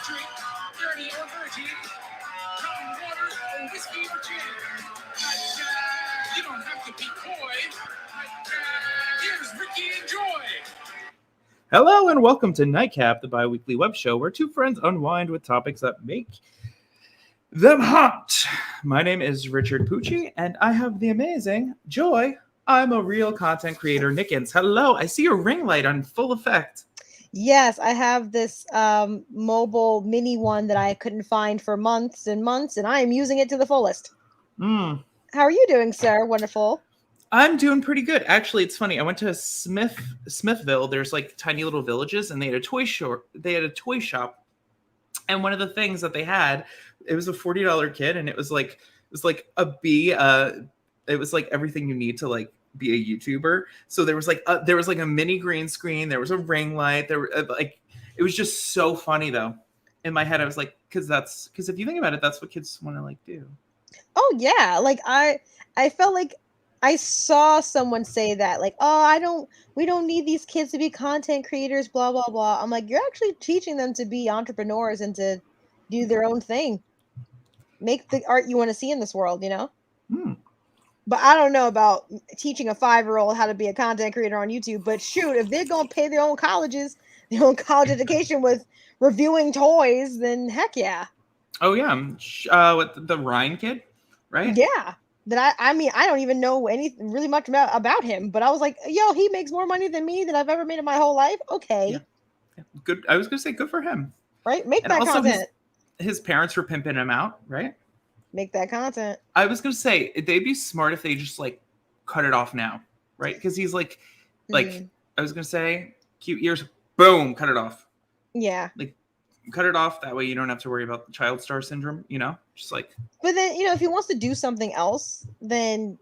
drink, dirty or dirty, common water or whiskey or gin. Nightcap, you don't have to be coy. Nightcap, here's Ricky and Joy. Hello and welcome to Nightcap, the bi-weekly web show where two friends unwind with topics that make them hot. My name is Richard Pucci, and I have the amazing Joy. I'm a real content creator, Nickens. Hello, I see your ring light on full effect. Yes, I have this mobile mini one that I couldn't find for months and months, and I am using it to the fullest. How are you doing, sir? Wonderful. I'm doing pretty good. Actually, it's funny. I went to Smithville. There's like tiny little villages, and they had a toy shop. And one of the things that they had, it was a $40 kit, and it was like a B. It was like everything you need to like be a YouTuber. So there was like a mini green screen. There was a ring light. There were it was just so funny though. In my head, I was like, because if you think about it, that's what kids want to like do. Oh yeah, like I felt like I saw someone say that, like, oh, we don't need these kids to be content creators, blah, blah, blah. I'm like, you're actually teaching them to be entrepreneurs and to do their own thing. Make the art you want to see in this world, you know? But I don't know about teaching a 5-year-old how to be a content creator on YouTube. But shoot, if they're going to pay their own college education with reviewing toys, then heck yeah. Oh, yeah. What, the Ryan kid, right? Yeah. I mean, I don't even know anything really much about him, but I was like, yo, he makes more money than me that I've ever made in my whole life. Okay. Yeah. Good. I was going to say good for him. Right? Make that content. His parents were pimping him out, right? Make that content. I was going to say, they'd be smart if they just like cut it off now, right? Because he's like, I was going to say, cute ears, boom, cut it off. Yeah. Like, cut it off. That way you don't have to worry about the child star syndrome, you know? Just like. But then, if he wants to do something else, then,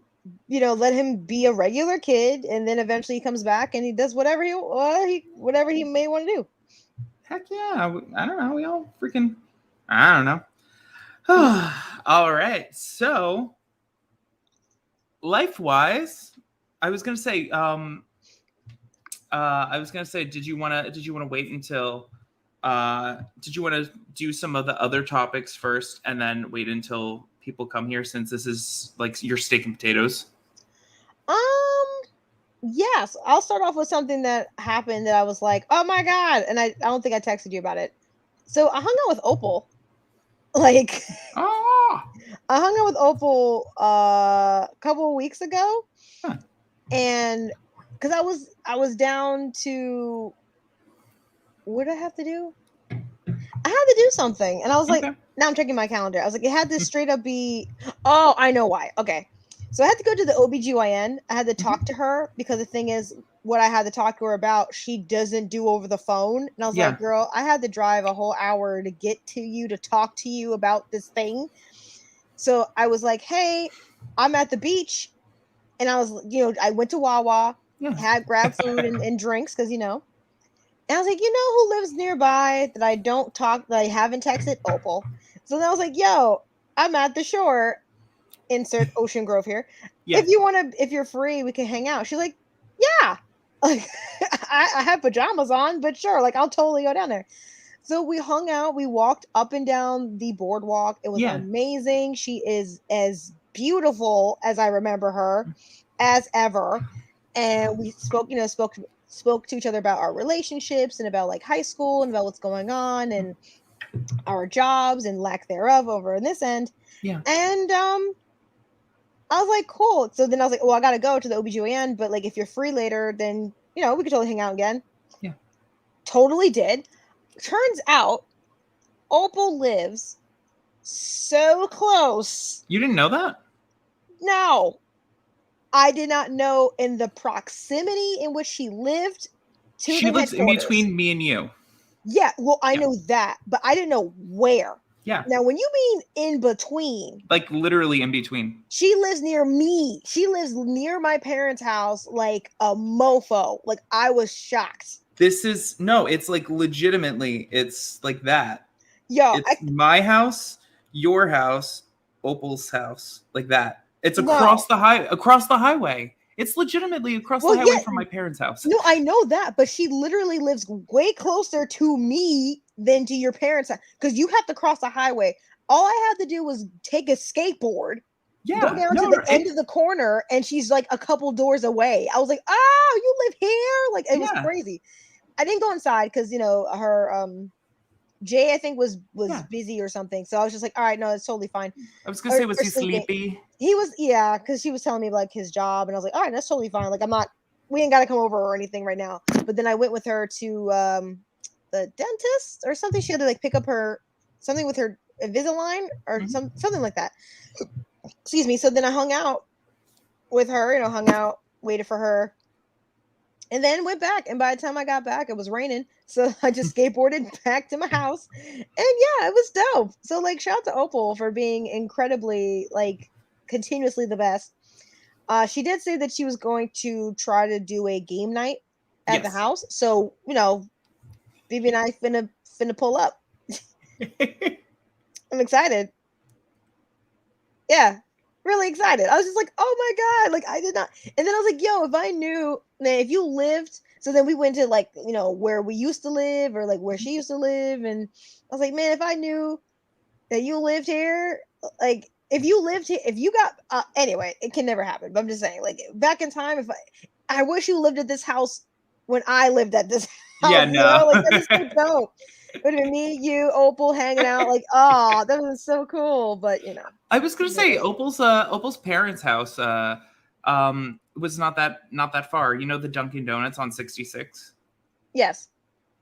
let him be a regular kid, and then eventually he comes back and he does whatever he may want to do. Heck yeah. I don't know. We all freaking, I don't know. All right. So, life-wise, I was gonna say, did you wanna wait until? Did you want to do some of the other topics first, and then wait until people come here, since this is like your steak and potatoes? Yes. I'll start off with something that happened that I was like, oh my god, and I don't think I texted you about it. So I hung out with Opal. I hung out with Opal a couple of weeks ago, and because I was down to, what did I have to do? I had to do something, and I was like, now I'm checking my calendar. I was like, it had to straight up be. Oh, I know why. Okay, so I had to go to the OBGYN. I had to talk to her because the thing is, what I had to talk to her about, she doesn't do over the phone. And I was like, girl, I had to drive a whole hour to get to you to talk to you about this thing. So I was like, hey, I'm at the beach. And I was, I went to Wawa, had grabbed food and drinks because, And I was like, who lives nearby that I haven't texted? Opal. So then I was like, yo, I'm at the shore. Insert Ocean Grove here. Yeah. If you're free, we can hang out. She's like, yeah. Like, I have pajamas on, but sure, like I'll totally go down there. So we hung out, we walked up and down the boardwalk. It was amazing. She is as beautiful as I remember her as ever. And we spoke to each other about our relationships and about like high school and about what's going on and our jobs and lack thereof over in this end. Yeah. And I was like, cool. So then I was like, well, I got to go to the OBGYN, but like, if you're free later, then, we could totally hang out again. Yeah. Totally did. Turns out Opal lives so close. You didn't know that? No. I did not know in the proximity in which she lived to She lives in between me and you. Yeah. Well, I know that, but I didn't know where. Yeah. Now, when you mean in between, like literally in between, she lives near me. She lives near my parents' house, like a mofo. Like I was shocked. It's like legitimately, it's like that. Yo, it's my house, your house, Opal's house, like that. It's across the highway. It's legitimately across the highway from my parents' house. No, I know that, but she literally lives way closer to me than to your parents' house because you have to cross the highway. All I had to do was take a skateboard, go down to the end of the corner, and she's like a couple doors away. I was like, "Oh, you live here?" Like it was crazy. I didn't go inside because her Jay, I think, was busy or something. So I was just like, all right, no, it's totally fine. I was gonna say, was he sleepy? He was, yeah, because she was telling me like his job, and I was like, all right, that's totally fine. Like we ain't gotta come over or anything right now. But then I went with her to the dentist or something. She had to like pick up something with her Invisalign or something like that. Excuse me. So then I hung out with her, waited for her. And then went back. And by the time I got back, it was raining. So I just skateboarded back to my house. And yeah, it was dope. So like shout out to Opal for being incredibly like continuously the best. She did say that she was going to try to do a game night at the house. So, Bibi and I finna pull up. I'm excited. Yeah. Really excited. I was just like, oh my God. Like I did not. And then I was like, yo, if I knew, man, if you lived, so then we went to like, where we used to live or like where she used to live. And I was like, man, if I knew that you lived here, like if you lived here, if you got, anyway, it can never happen. But I'm just saying like back in time, if I wish you lived at this house when I lived at this house. Yeah, no. Like that is so dope. It would have been me, you, Opal hanging out. Like, oh, that was so cool. But I was gonna say Opal's parents' house was not that far. The Dunkin' Donuts on 66. Yes.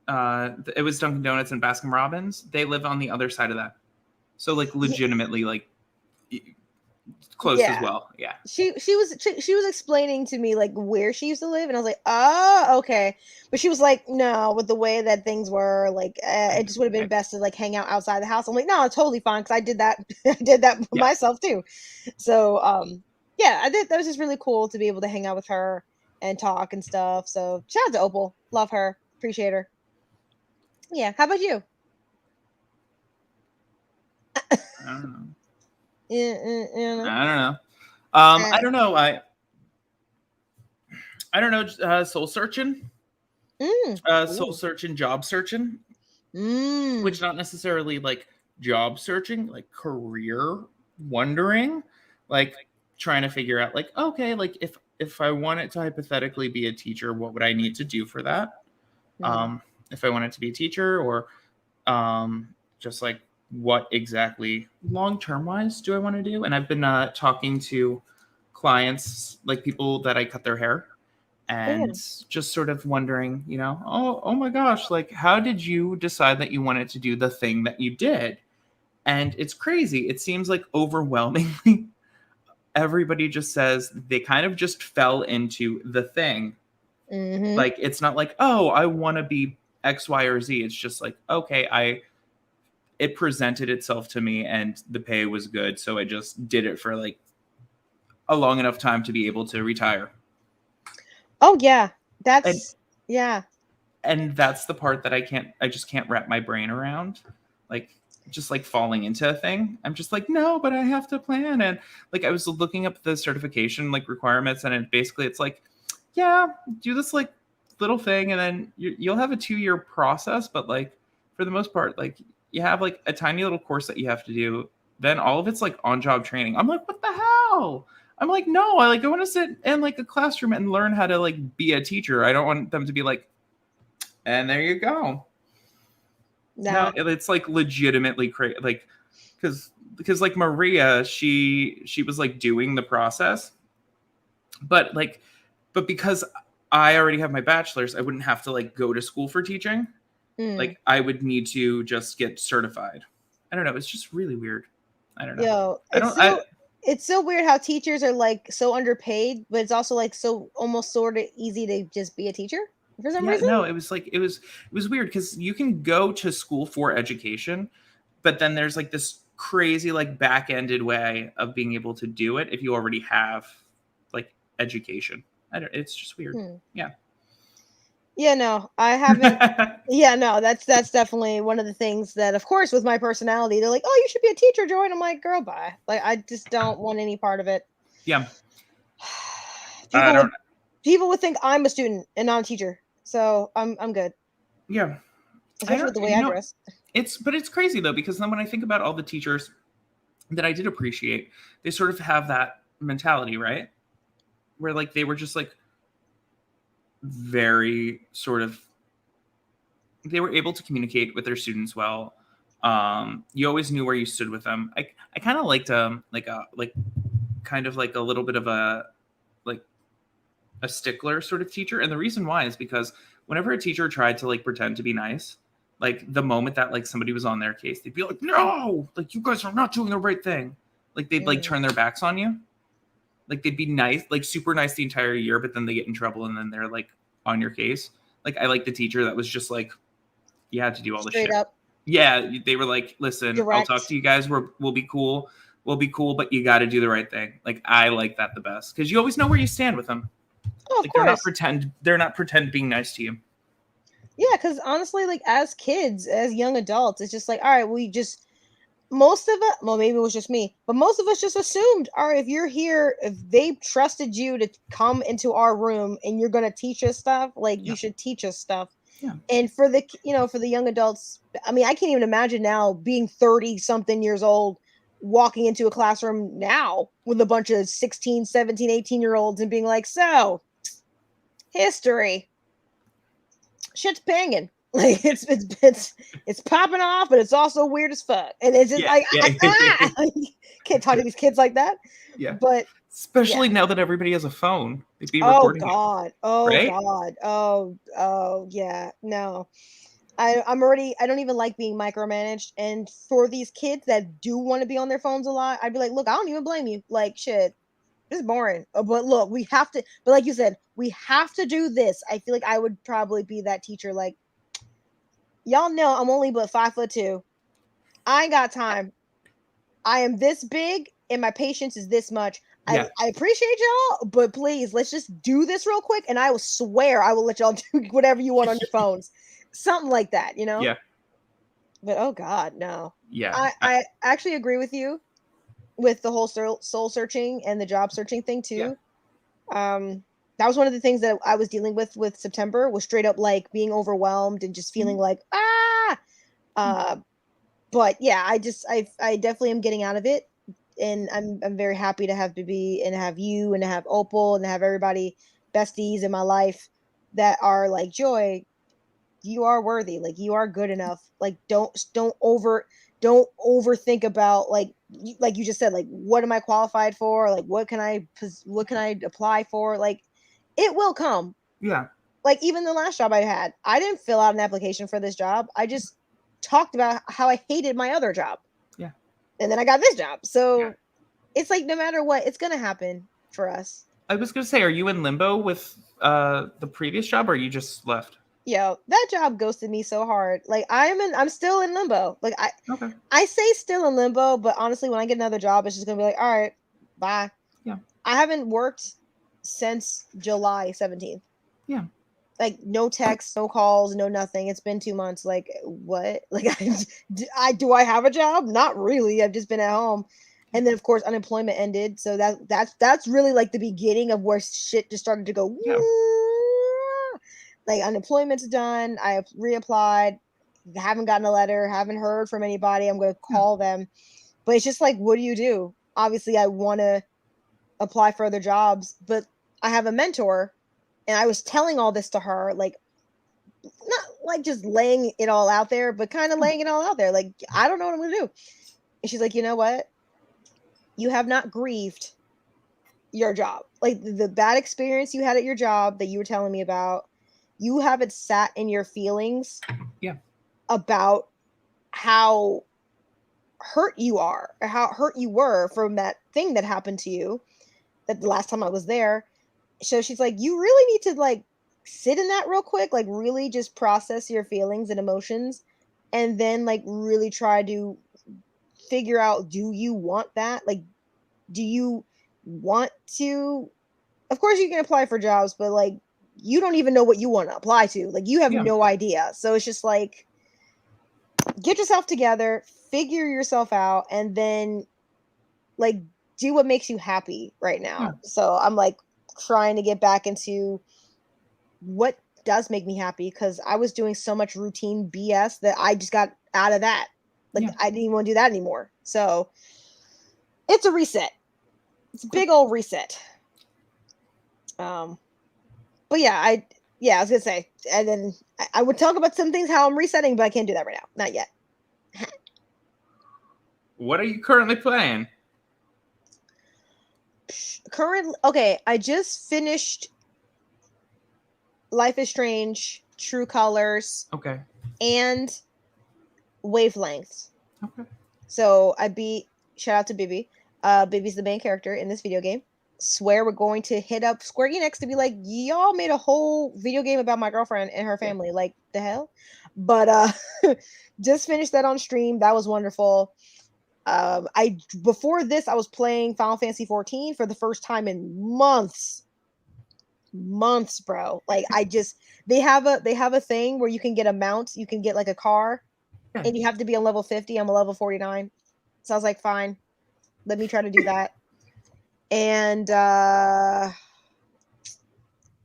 It was Dunkin' Donuts and Baskin Robbins. They live on the other side of that, so like legitimately like close as well. Yeah. She was explaining to me like where she used to live, and I was like, oh, okay. But she was like, no, with the way that things were, like it just would have been best to like hang out outside the house. I'm like, no, totally fine because I did that. I did that myself too. So yeah, I did. That was just really cool to be able to hang out with her and talk and stuff. So shout out to Opal, love her, appreciate her. Yeah, how about you? I don't know. Yeah. I don't know. I don't know. Soul searching. Soul searching, job searching. Which not necessarily like job searching, like career wondering, like trying to figure out like, okay, like if I wanted to hypothetically be a teacher, what would I need to do for that? If I wanted to be a teacher or just like what exactly long-term wise do I want to do? And I've been talking to clients, like people that I cut their hair and just sort of wondering, oh my gosh, like how did you decide that you wanted to do the thing that you did? And it's crazy. It seems like overwhelmingly everybody just says they kind of just fell into the thing. Like it's not like, oh, I want to be X, Y, or Z. It's just like, okay, it presented itself to me and the pay was good. So I just did it for like a long enough time to be able to retire. Oh yeah. Yeah. And that's the part that I just can't wrap my brain around. Like just like falling into a thing. I'm just like, no, but I have to plan. And like, I was looking up the certification like requirements and it's like, yeah, do this like little thing. And then you'll have a 2-year process. But like, for the most part, like you have like a tiny little course that you have to do. Then all of it's like on-job training. I'm like, what the hell? I'm like, no, I want to sit in like a classroom and learn how to like be a teacher. I don't want them to be like, and there you go. No, it's like legitimately crazy. Like, because like Maria, she was like doing the process, but because I already have my bachelor's, I wouldn't have to like go to school for teaching. Like I would need to just get certified. I don't know. It's just really weird. I don't know. It's so weird how teachers are like so underpaid, but it's also like so almost sort of easy to just be a teacher for some reason. No, it was weird because you can go to school for education, but then there's like this crazy like back-ended way of being able to do it if you already have like education. It's just weird. Yeah. Yeah, no, I haven't. Yeah, no, that's definitely one of the things that, of course, with my personality, they're like, "Oh, you should be a teacher, Joy." And I'm like, "Girl, bye." Like, I just don't want any part of it. Yeah. People would think I'm a student and not a teacher, so I'm good. Yeah, especially with the way I dress. But it's crazy though, because then when I think about all the teachers that I did appreciate, they sort of have that mentality, right? Where like they were just like very sort of, they were able to communicate with their students well. You always knew where you stood with them. I kind of liked kind of like a little bit of a like a stickler sort of teacher, and the reason why is because whenever a teacher tried to like pretend to be nice, like the moment that like somebody was on their case, they'd be like, no, like you guys are not doing the right thing. Like they'd like turn their backs on you. Like they'd be nice, like super nice the entire year, but then they get in trouble and then they're like on your case. Like I like the teacher that was just like, you had to do all the shit. Up. Yeah, they were like, listen, direct. I'll talk to you guys. We'll be cool. We'll be cool, but you got to do the right thing. Like I like that the best because you always know where you stand with them. Oh, of like course. They're not pretend being nice to you. Yeah, because honestly, like as kids, as young adults, it's just like, all right, we just most of it, well, maybe it was just me, but most of us just assumed, all right, if you're here, if they trusted you to come into our room and you're going to teach us stuff, like you should teach us stuff. Yeah. And for the, for the young adults, I mean, I can't even imagine now being 30 something years old, walking into a classroom now with a bunch of 16, 17, 18-year-olds and being like, so history, shit's banging. Like it's popping off, but it's also weird as fuck. And it's just can't talk to these kids like that. Yeah. But especially now that everybody has a phone. They'd be recording. Oh God. Oh right? God. Oh yeah. No. I'm already, I don't even like being micromanaged. And for these kids that do want to be on their phones a lot, I'd be like, look, I don't even blame you. Like shit. It's boring. But look, we have to, but like you said, we have to do this. I feel like I would probably be that teacher, like, y'all know I'm only but 5'2". I ain't got time. I am this big and my patience is this much. Yeah. I appreciate y'all, but please let's just do this real quick and I will swear I will let y'all do whatever you want on your phones. Something like that, Yeah. But oh God, no. Yeah. I actually agree with you with the whole soul searching and the job searching thing too. Yeah. That was one of the things that I was dealing with September was straight up like being overwhelmed and just feeling like, but yeah, I definitely am getting out of it. And I'm very happy to have Bibi and have you and to have Opal and to have everybody besties in my life that are like, Joy, you are worthy. Like you are good enough. Like don't overthink about like you just said, like, what am I qualified for? Like, what can I apply for? Like, it will come. Yeah. Like even the last job I had, I didn't fill out an application for this job. I just talked about how I hated my other job. Yeah. And then I got this job. So it's like, no matter what, it's going to happen for us. I was going to say, are you in limbo with the previous job or you just left? Yo, that job ghosted me so hard. Like I'm still in limbo. Like I say still in limbo, but honestly, when I get another job, it's just gonna be like, all right, bye. Yeah. I haven't worked since July 17th. Yeah. Like no texts, no calls, no nothing. It's been 2 months. Like what? Like do I have a job? Not really. I've just been at home. And then of course unemployment ended. So that's really like the beginning of where shit just started to go. Yeah. Like unemployment's done. I reapplied. Haven't gotten a letter. Haven't heard from anybody. I'm going to call them. But it's just like, what do you do? Obviously, I want to apply for other jobs, but I have a mentor, and I was telling all this to her, like, not like just laying it all out there, but kind of laying it all out there. Like, I don't know what I'm going to do. And she's like, you know what? You have not grieved your job. Like the bad experience you had at your job that you were telling me about. You haven't sat in your feelings about how hurt you are or how hurt you were from that thing that happened to you that the last time I was there. So she's like, you really need to like sit in that real quick, like really just process your feelings and emotions and then like really try to figure out, do you want that? Like, do you want to, of course you can apply for jobs, but like, you don't even know what you want to apply to. Like you have no idea. So it's just like, get yourself together, figure yourself out, and then like do what makes you happy right now. So I'm like, trying to get back into what does make me happy, because I was doing so much routine BS that I just got out of that. Like, I didn't even want to do that anymore. So it's a reset. It's a big old reset. But yeah, I was gonna say, and then I would talk about some things how I'm resetting, but I can't do that right now. Not yet. What are you currently playing? Okay, I just finished Life is Strange, True Colors. Okay. And Wavelengths. Okay. So I beat, shout out to Bibi. Bibi's the main character in this video game. Swear we're going to hit up Square Enix to be like, y'all made a whole video game about my girlfriend and her family. Like, the hell? But just finished that on stream. That was wonderful. Before this, I was playing Final Fantasy 14 for the first time in months, bro. Like, they have a thing where you can get a mount, you can get like a car, and you have to be on level 50. I'm a level 49, so I was like, fine, let me try to do that. And the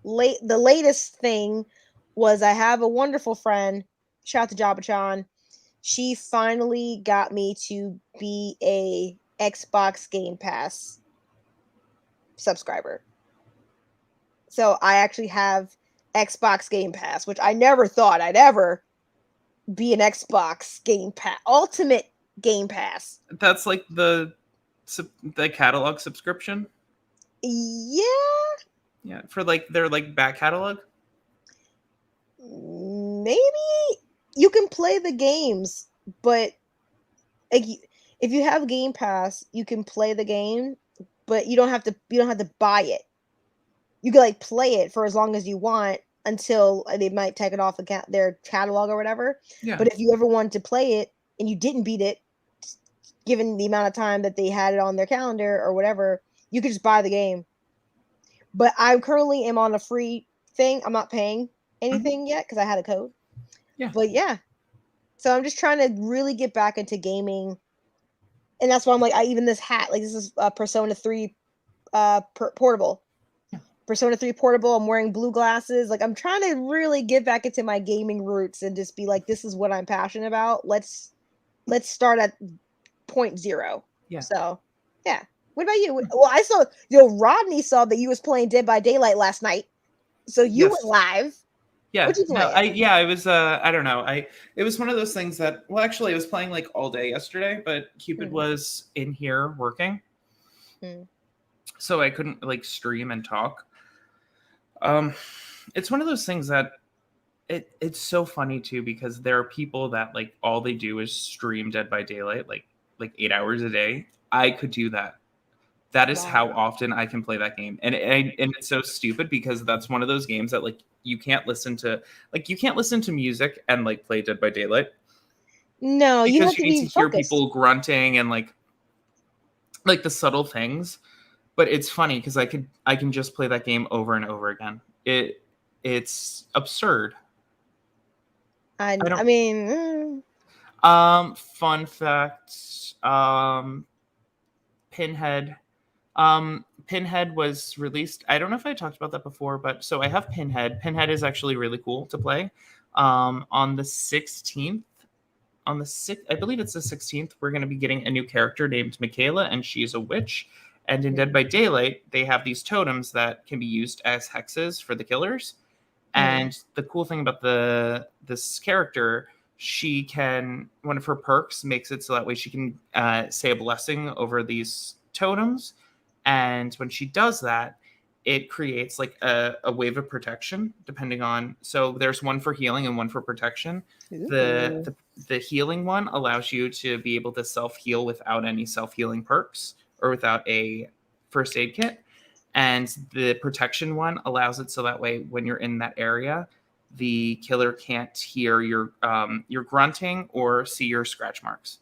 latest thing was, I have a wonderful friend, shout out to Jabba-chan. She finally got me to be a Xbox Game Pass subscriber. So I actually have Xbox Game Pass, which I never thought I'd ever be an Xbox Game Pass, Ultimate Game Pass. That's like the catalog subscription? Yeah. Yeah, for like their like back catalog? Maybe you can play the games, but like, if you have Game Pass, you can play the game, but you don't have to buy it. You can like play it for as long as you want until they might take it off their catalog or whatever. Yeah. But if you ever wanted to play it and you didn't beat it, given the amount of time that they had it on their calendar or whatever, you could just buy the game. But I currently am on a free thing. I'm not paying anything yet because I had a code. Yeah. But yeah. So I'm just trying to really get back into gaming. And that's why I'm like, even this hat, like, this is Persona 3 portable. Yeah. Persona 3 portable. I'm wearing blue glasses. Like, I'm trying to really get back into my gaming roots and just be like, this is what I'm passionate about. Let's start at point 0. Yeah. So, yeah. What about you? Well, I saw, Rodney saw that you was playing Dead by Daylight last night. So you went live. Yeah. What'd you play? I was I don't know. It was one of those things that, well, actually I was playing like all day yesterday, but Cupid was in here working. So I couldn't like stream and talk. It's one of those things that it's so funny too, because there are people that like all they do is stream Dead by Daylight like 8 hours a day. I could do that. That is how often I can play that game. And it's so stupid, because that's one of those games that like you can't listen to music and like play Dead by Daylight. No, you have to need be to hear focused. people grunting and like the subtle things. But it's funny because I can just play that game over and over again. It's absurd. I mean, fun facts. Pinhead. Pinhead was released. I don't know if I talked about that before, but so I have Pinhead. Pinhead is actually really cool to play. On the 16th, I believe it's the 16th, we're going to be getting a new character named Michaela, and she's a witch. And in Dead by Daylight, they have these totems that can be used as hexes for the killers. And the cool thing about this character, she can, one of her perks makes it so that way she can say a blessing over these totems. And when she does that, it creates like a wave of protection, depending on, so there's one for healing and one for protection. The healing one allows you to be able to self-heal without any self-healing perks or without a first aid kit. And the protection one allows it so that way when you're in that area, the killer can't hear your grunting or see your scratch marks.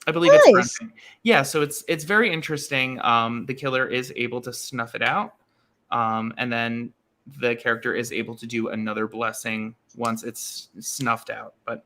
I believe it's grunting. Yeah, so it's very interesting. The killer is able to snuff it out, and then the character is able to do another blessing once it's snuffed out. But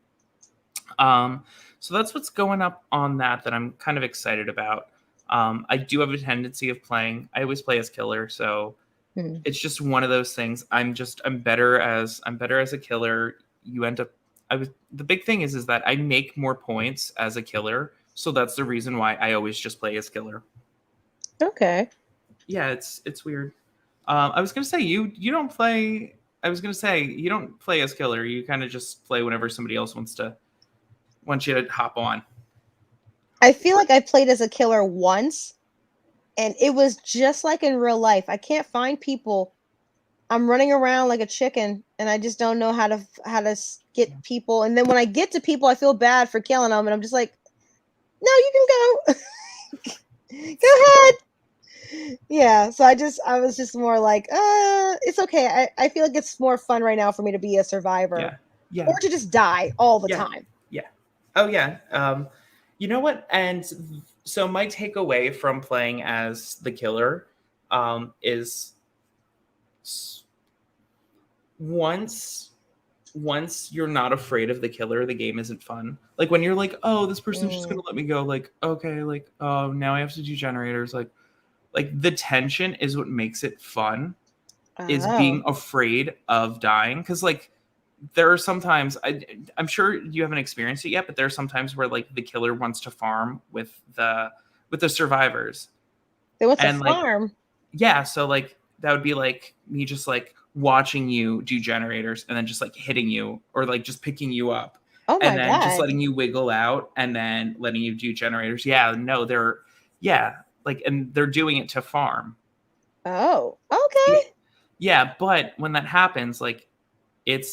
so that's what's going up on that I'm kind of excited about. I do have a tendency of playing. I always play as killer, so It's just one of those things. I'm better as a killer. You end up the big thing is that I make more points as a killer, so that's the reason why I always just play as killer. Okay. Yeah, it's weird. I was gonna say you don't play. I was gonna say you don't play as killer. You kind of just play whenever somebody else wants you to hop on. I feel like I played as a killer once, and it was just like in real life. I can't find people. I'm running around like a chicken, and I just don't know how to get people. And then when I get to people, I feel bad for killing them, and I'm just like, no, you can go. Go ahead. Yeah, so I was just more like, it's okay. I feel like it's more fun right now for me to be a survivor. Yeah. Or to just die all the time. Yeah. Oh yeah. You know what? And so my takeaway from playing as the killer is once you're not afraid of the killer, the game isn't fun. Like when you're like, oh, this person's just gonna let me go, like, okay, like, oh, now I have to do generators, like the tension is what makes it fun. Is being afraid of dying. Because like there are sometimes I'm sure you haven't experienced it yet, but there are sometimes where like the killer wants to farm with the survivors. They want to farm. Like, yeah, so like that would be like me just like watching you do generators and then just like hitting you or like just picking you up. Oh my and then God. Just letting you wiggle out and then letting you do generators. Yeah, no, like, and they're doing it to farm. Oh, okay. Yeah, but when that happens, like it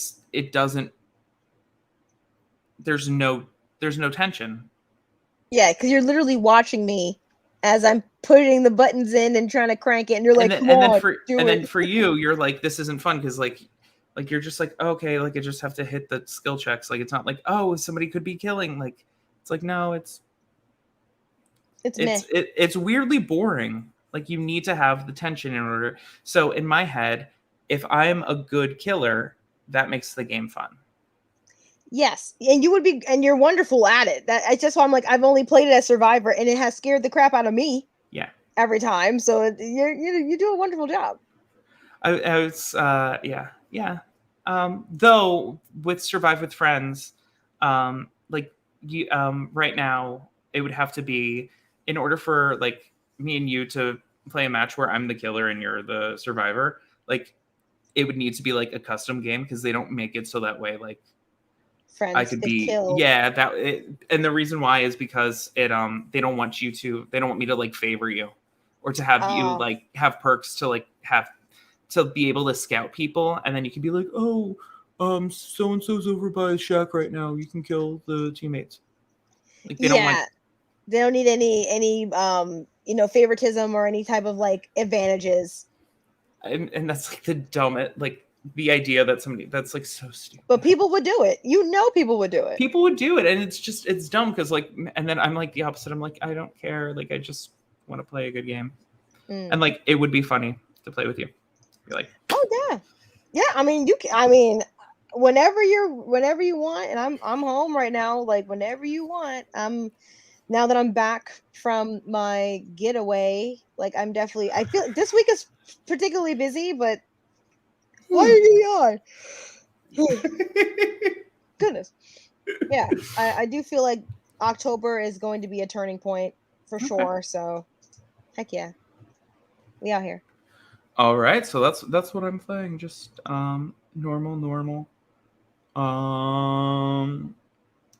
doesn't, there's no tension. Yeah, because you're literally watching me as I'm putting the buttons in and trying to crank it, and you're like, then for you, you're like, this isn't fun because like you're just like, okay, like I just have to hit the skill checks. Like it's not like, oh, somebody could be killing. Like it's like, no, it's weirdly boring. Like you need to have the tension in order. So in my head, if I'm a good killer, that makes the game fun. Yes, and you're wonderful at it. That's just why I'm like, I've only played it as Survivor, and it has scared the crap out of me. Yeah, every time. So you do a wonderful job. I was yeah. Though with Survive with Friends, like you right now it would have to be in order for like me and you to play a match where I'm the killer and you're the survivor. Like it would need to be like a custom game because they don't make it so that way like friends I could be killed. And the reason why is because they don't want me to like favor you or to have you like have perks to like have to be able to scout people, and then you can be like, oh, so and so's over by shack right now, you can kill the teammates. Like they don't need any favoritism or any type of like advantages. And that's like the dumbest, like the idea that somebody that's like so stupid. But people would do it. People would do it. People would do it, and it's dumb because like, and then I'm like the opposite. I'm like, I don't care. Like I just want to play a good game, and like it would be funny to play with you. Be like, oh yeah. I mean whenever you want, and I'm home right now. Like whenever you want, now that I'm back from my getaway, like I feel this week is particularly busy, but why are you on? Goodness. Yeah, I do feel like October is going to be a turning point for sure. So heck yeah. We out here. All right, so that's what I'm playing. Just normal.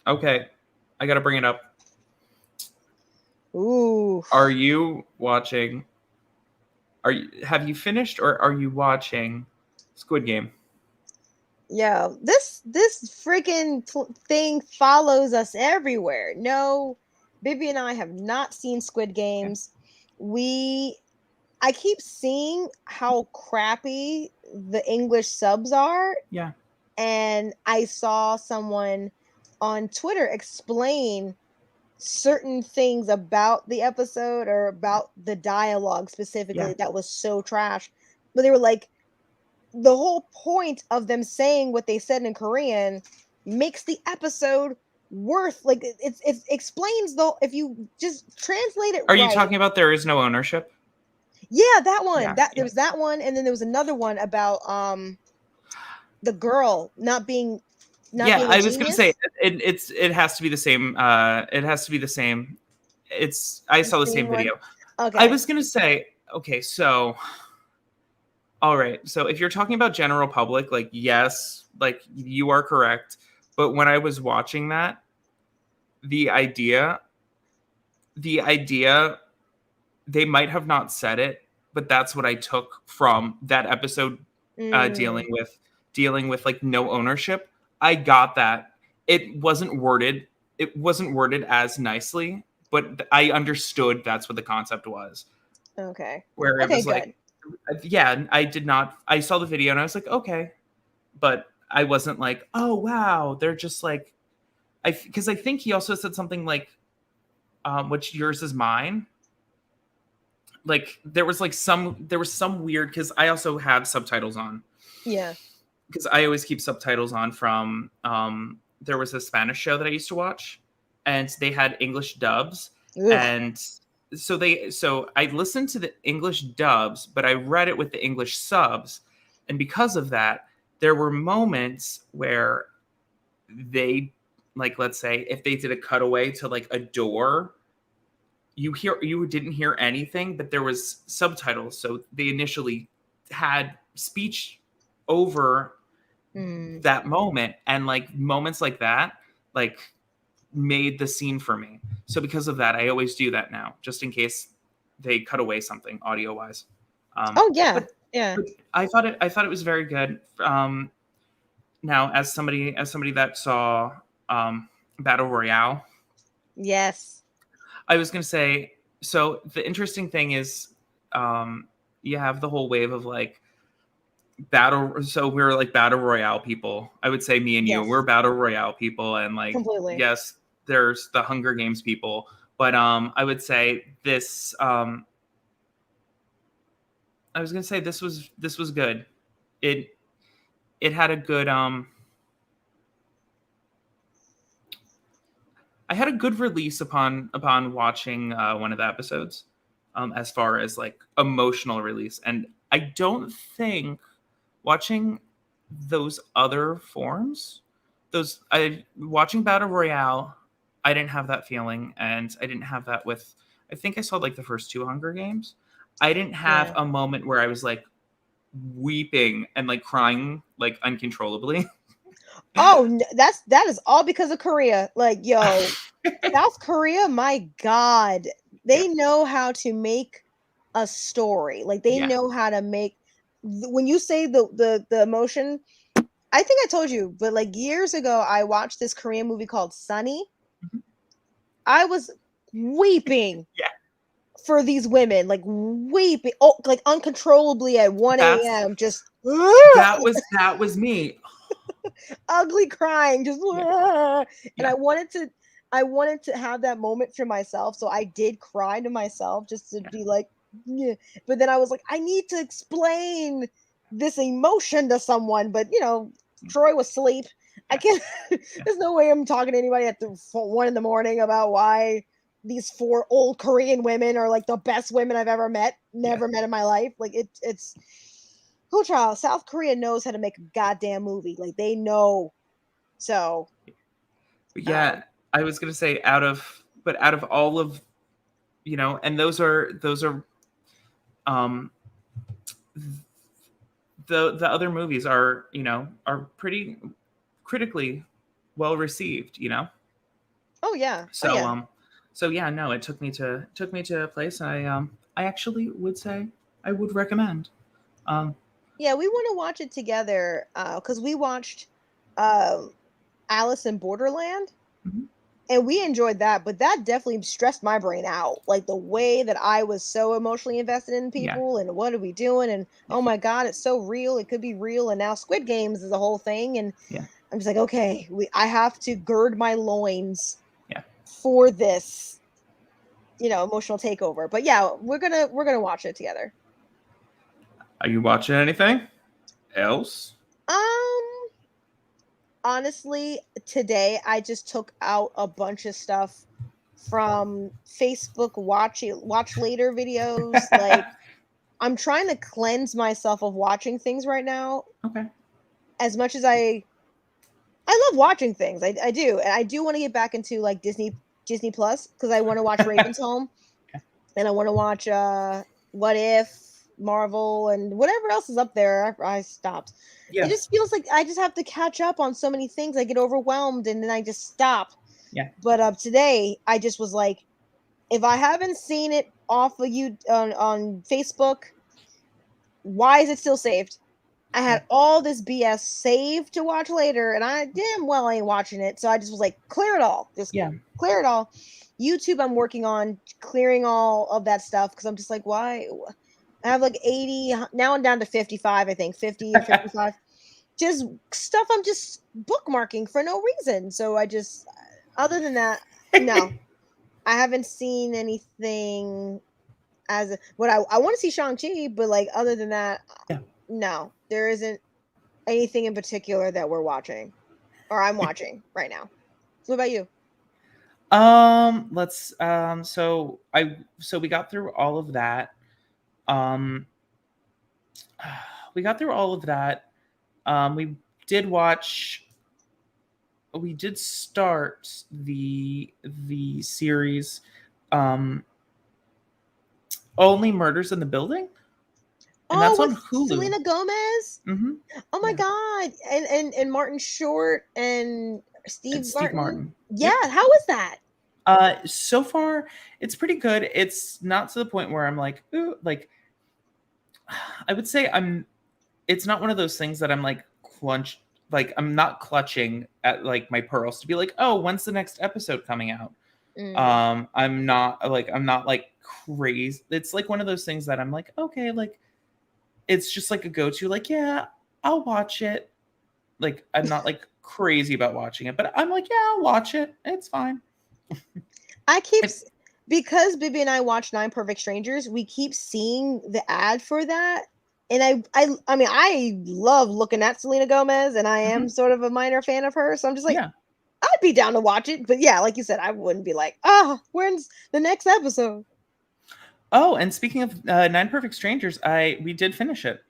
Okay, I gotta bring it up. Ooh. Are you watching? Have you finished or are you watching Squid Game? Yeah, this freaking thing follows us everywhere. No, Bibi and I have not seen Squid Games. I keep seeing how crappy the English subs are. Yeah. And I saw someone on Twitter explain certain things about the episode or about the dialogue specifically that was so trash. But they were like, the whole point of them saying what they said in Korean makes the episode worth, like it explains, though, if you just translate it. Are you talking about There Is No Ownership? Yeah, that one. Yeah, There was that one, and then there was another one about the girl not being yeah, a I was gonna genius. say it has to be the same. It has to be the same. I saw the same one? video. Okay. I was gonna say, okay, so all right. So if you're talking about general public, like yes, like you are correct. But when I was watching that, the idea, they might have not said it, but that's what I took from that episode, Mm, dealing with like no ownership. I got that. It wasn't worded. It wasn't worded as nicely, but I understood that's what the concept was. okay. Where it Okay, was good. like, yeah, I did not. I saw the video and I was like, okay, but I wasn't like, oh wow, they're just like, because I think he also said something like, which yours is mine. Like there was some weird, because I also have subtitles on. Yeah. Because I always keep subtitles on from there was a Spanish show that I used to watch, and they had English dubs. Ugh. And so I listened to the English dubs, but I read it with the English subs. And because of that, there were moments where they, like, let's say if they did a cutaway to like a door, you didn't hear anything, but there was subtitles. So they initially had speech over that moment, and like moments like that like made the scene for me. So because of that, I always do that now, just in case they cut away something audio wise. Oh yeah. But I thought it was very good. Now as somebody that saw Battle Royale, Yes. I was gonna say, so the interesting thing is, you have the whole wave of like so we're like battle royale people. I would say me and you, Yes. we're battle royale people, and like Completely. yes, there's the Hunger Games people, but I would say this I was gonna say this was good. It had a good I had a good release upon watching one of the episodes, as far as like emotional release. And I don't think watching those other forms, watching Battle Royale, I didn't have that feeling, and I didn't have that with. I think I saw like the first two Hunger Games. I didn't have a moment where I was like weeping and like crying like uncontrollably. Oh, that is all because of Korea. Like, yo, South Korea, my God, they know how to make a story. Like, they know how to make. When you say the emotion, I think I told you, but like years ago, I watched this Korean movie called Sunny. Mhm. I was weeping. Yeah. For these women, like weeping, like uncontrollably at 1 a.m. Just that was me. ugly crying, just Yeah. and I wanted to have that moment for myself, so I did cry to myself just to be like, yeah. But then I was like, I need to explain this emotion to someone, but Troy was asleep. I can't. There's no way I'm talking to anybody at 1 in the morning about why these 4 old Korean women are like the best women I've ever met, never met in my life. Like it's who child. South Korea knows how to make a goddamn movie. Like they know. So yeah, I was gonna say out of all of, and those are the other movies are pretty critically well received. Oh yeah. So yeah, no, it took me to a place I actually would say I would recommend. Yeah, we want to watch it together because we watched Alice in Borderland. Mm-hmm. And we enjoyed that, but that definitely stressed my brain out. Like the way that I was so emotionally invested in people and what are we doing? And oh my God, it's so real. It could be real. And now Squid Games is a whole thing. And I'm just like, okay, I have to gird my loins for this, emotional takeover. But yeah, we're gonna watch it together. Are you watching anything else? Honestly, today I just took out a bunch of stuff from Facebook watch later videos. Like I'm trying to cleanse myself of watching things right now. Okay. As much as I love watching things. I do. And I do want to get back into like Disney Plus because I want to watch Raven's Home. Okay. And I want to watch What If, Marvel, and whatever else is up there. I stopped. Yeah. It just feels like I just have to catch up on so many things. I get overwhelmed and then I just stop. Yeah. But today I just was like, if I haven't seen it off of you on Facebook, why is it still saved? I had all this BS saved to watch later, and I damn well ain't watching it. So I just was like, clear it all. Just clear it all. YouTube, I'm working on clearing all of that stuff because I'm just like, why? I have like 80. Now I'm down to 55, I think. 50, 55. Just stuff I'm just bookmarking for no reason. So I just, other than that, no. I haven't seen anything as what I want to see Shang-Chi, but like other than that, no, there isn't anything in particular that we're watching or I'm watching right now. What about you? Let's so we got through all of that. We got through all of that. We did start the series Only Murders in the Building. And that's on Hulu. Selena Gomez. Mm-hmm. Oh my god! And Martin Short and Steve Martin. Yeah, Yep. how was that? So far it's pretty good. It's not to the point where I'm like, ooh, like I would say it's not one of those things that I'm like I'm not clutching at like my pearls to be like, oh, when's the next episode coming out? I'm not like crazy. It's like one of those things that I'm like, okay, like it's just like a go-to, like, yeah, I'll watch it. Like, I'm not like crazy about watching it, but I'm like, yeah, I'll watch it. It's fine. Because Bibi and I watch 9 Perfect Strangers, we keep seeing the ad for that. And I mean, I love looking at Selena Gomez, and I am sort of a minor fan of her. So I'm just like, I'd be down to watch it. But yeah, like you said, I wouldn't be like, when's the next episode? Oh, and speaking of 9 Perfect Strangers, we did finish it.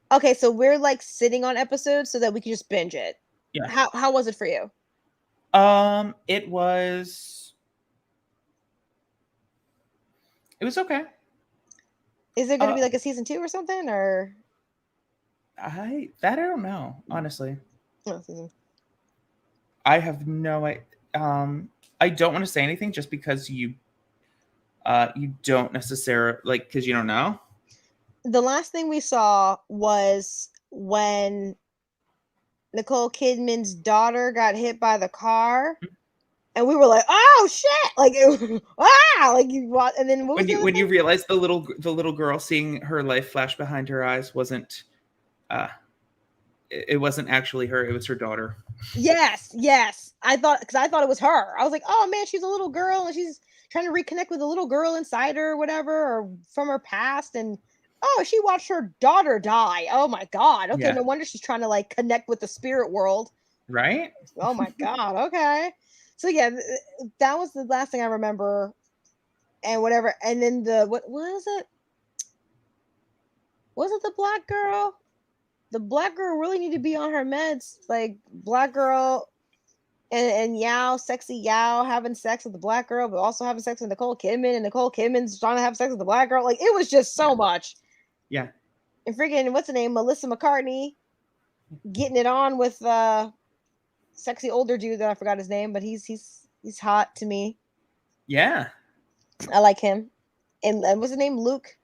Okay, so we're like sitting on episodes so that we can just binge it. Yeah. How was it for you? It was okay. Is there going to be like a season 2 or something, or? I don't know, honestly. No season. I have no idea. I don't want to say anything just because you don't necessarily like, because you don't know. The last thing we saw was when Nicole Kidman's daughter got hit by the car, and we were like, "Oh shit!" Like, like you watch, and then when you realize the little girl seeing her life flash behind her eyes wasn't, it wasn't actually her; it was her daughter. Yes. I thought it was her. I was like, "Oh man, she's a little girl, and she's trying to reconnect with a little girl inside her, or whatever, or from her past." And she watched her daughter die. Oh my god. Okay, no wonder she's trying to like connect with the spirit world. Right? Oh my god. Okay. So yeah, that was the last thing I remember, and whatever. And then what was it? Was it the black girl? The black girl really needed to be on her meds. Like black girl and Yao, sexy Yao, having sex with the black girl, but also having sex with Nicole Kidman, and Nicole Kidman's trying to have sex with the black girl. Like it was just so much. Yeah. And freaking what's the name? Melissa McCartney getting it on with sexy older dude that I forgot his name, but he's hot to me. Yeah. I like him. And what's his name? Luke.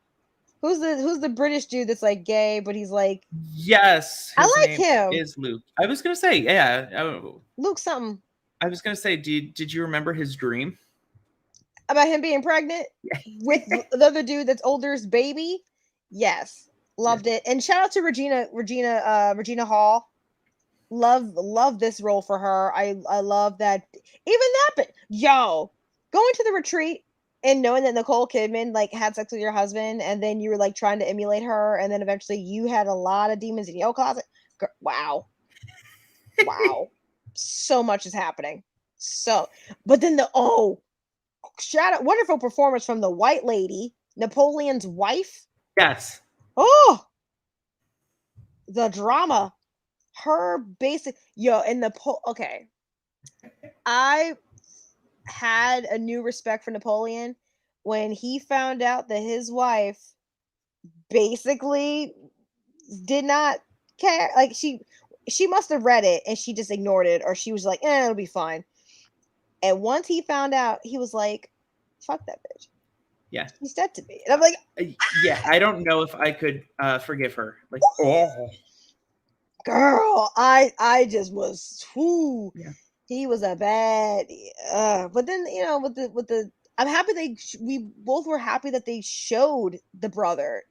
Who's the British dude that's like gay, but he's like, yes, I like him. Is Luke? I was gonna say, yeah, Luke something. I was gonna say, did you remember his dream about him being pregnant with the other dude that's older's baby? Yes, loved it. And shout out to Regina Hall. Love this role for her. I love that. Even that, but going to the retreat and knowing that Nicole Kidman like had sex with your husband, and then you were like trying to emulate her, and then eventually you had a lot of demons in your closet. Wow. So much is happening. But then shout out, wonderful performance from the white lady, Napoleon's wife. Yes. Oh, the drama. Her basic in okay. I had a new respect for Napoleon when he found out that his wife basically did not care. Like she must have read it and she just ignored it, or she was like, it'll be fine. And once he found out, he was like, fuck that bitch. Yeah. He's dead to me. And I'm like, yeah, I don't know if I could forgive her. Like, girl, I just was whoo. Yeah. He was a bad but then with the I'm happy we both were happy that they showed the brother,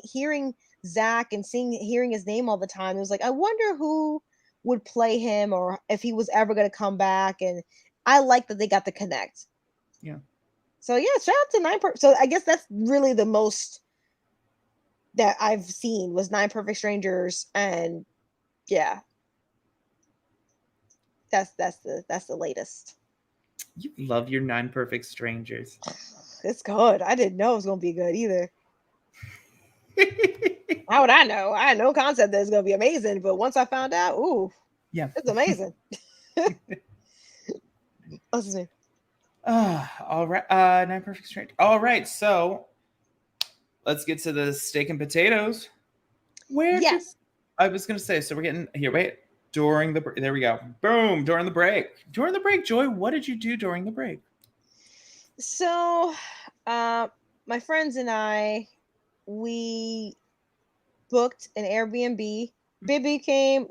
hearing Zach and hearing his name all the time. It was like, I wonder who would play him or if he was ever going to come back. And I like that they got to connect. Yeah. So yeah, shout out to so I guess that's really the most that I've seen was 9 Perfect Strangers. And yeah, that's the latest. You love your 9 Perfect Strangers. It's good. I didn't know it was gonna be good either. How would I know? I had no concept that it's gonna be amazing, but once I found out, ooh, yeah, it's amazing. What's his name? All right. 9 Perfect Strangers. All right, so let's get to the steak and potatoes. I was gonna say, so we're getting here. Wait, during the there we go. Boom, during the break. During the break, Joy, what did you do during the break? So, my friends and I, we booked an Airbnb. Bibby came,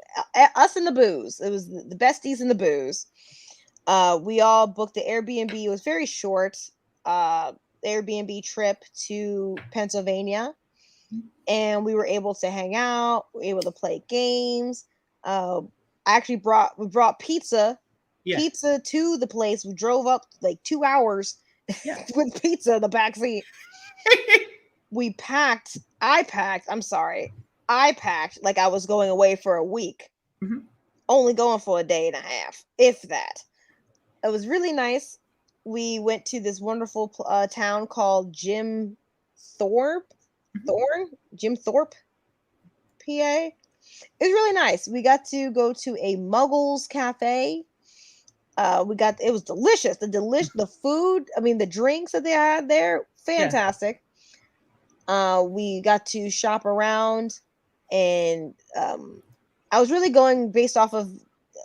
us and the booze. It was the besties and the booze. We all booked the Airbnb. It was very short. Airbnb trip to Pennsylvania, and we were able to hang out. We were able to play games. We brought pizza to the place. We drove up like 2 hours with pizza in the backseat. I packed like I was going away for a week. Mm-hmm. Only going for a day and a half, if that. It was really nice. We went to this wonderful town called Jim Thorpe, PA. It was really nice. We got to go to a Muggles cafe. It was delicious. The food, I mean the drinks that they had there, fantastic. We got to shop around, and I was really going based off of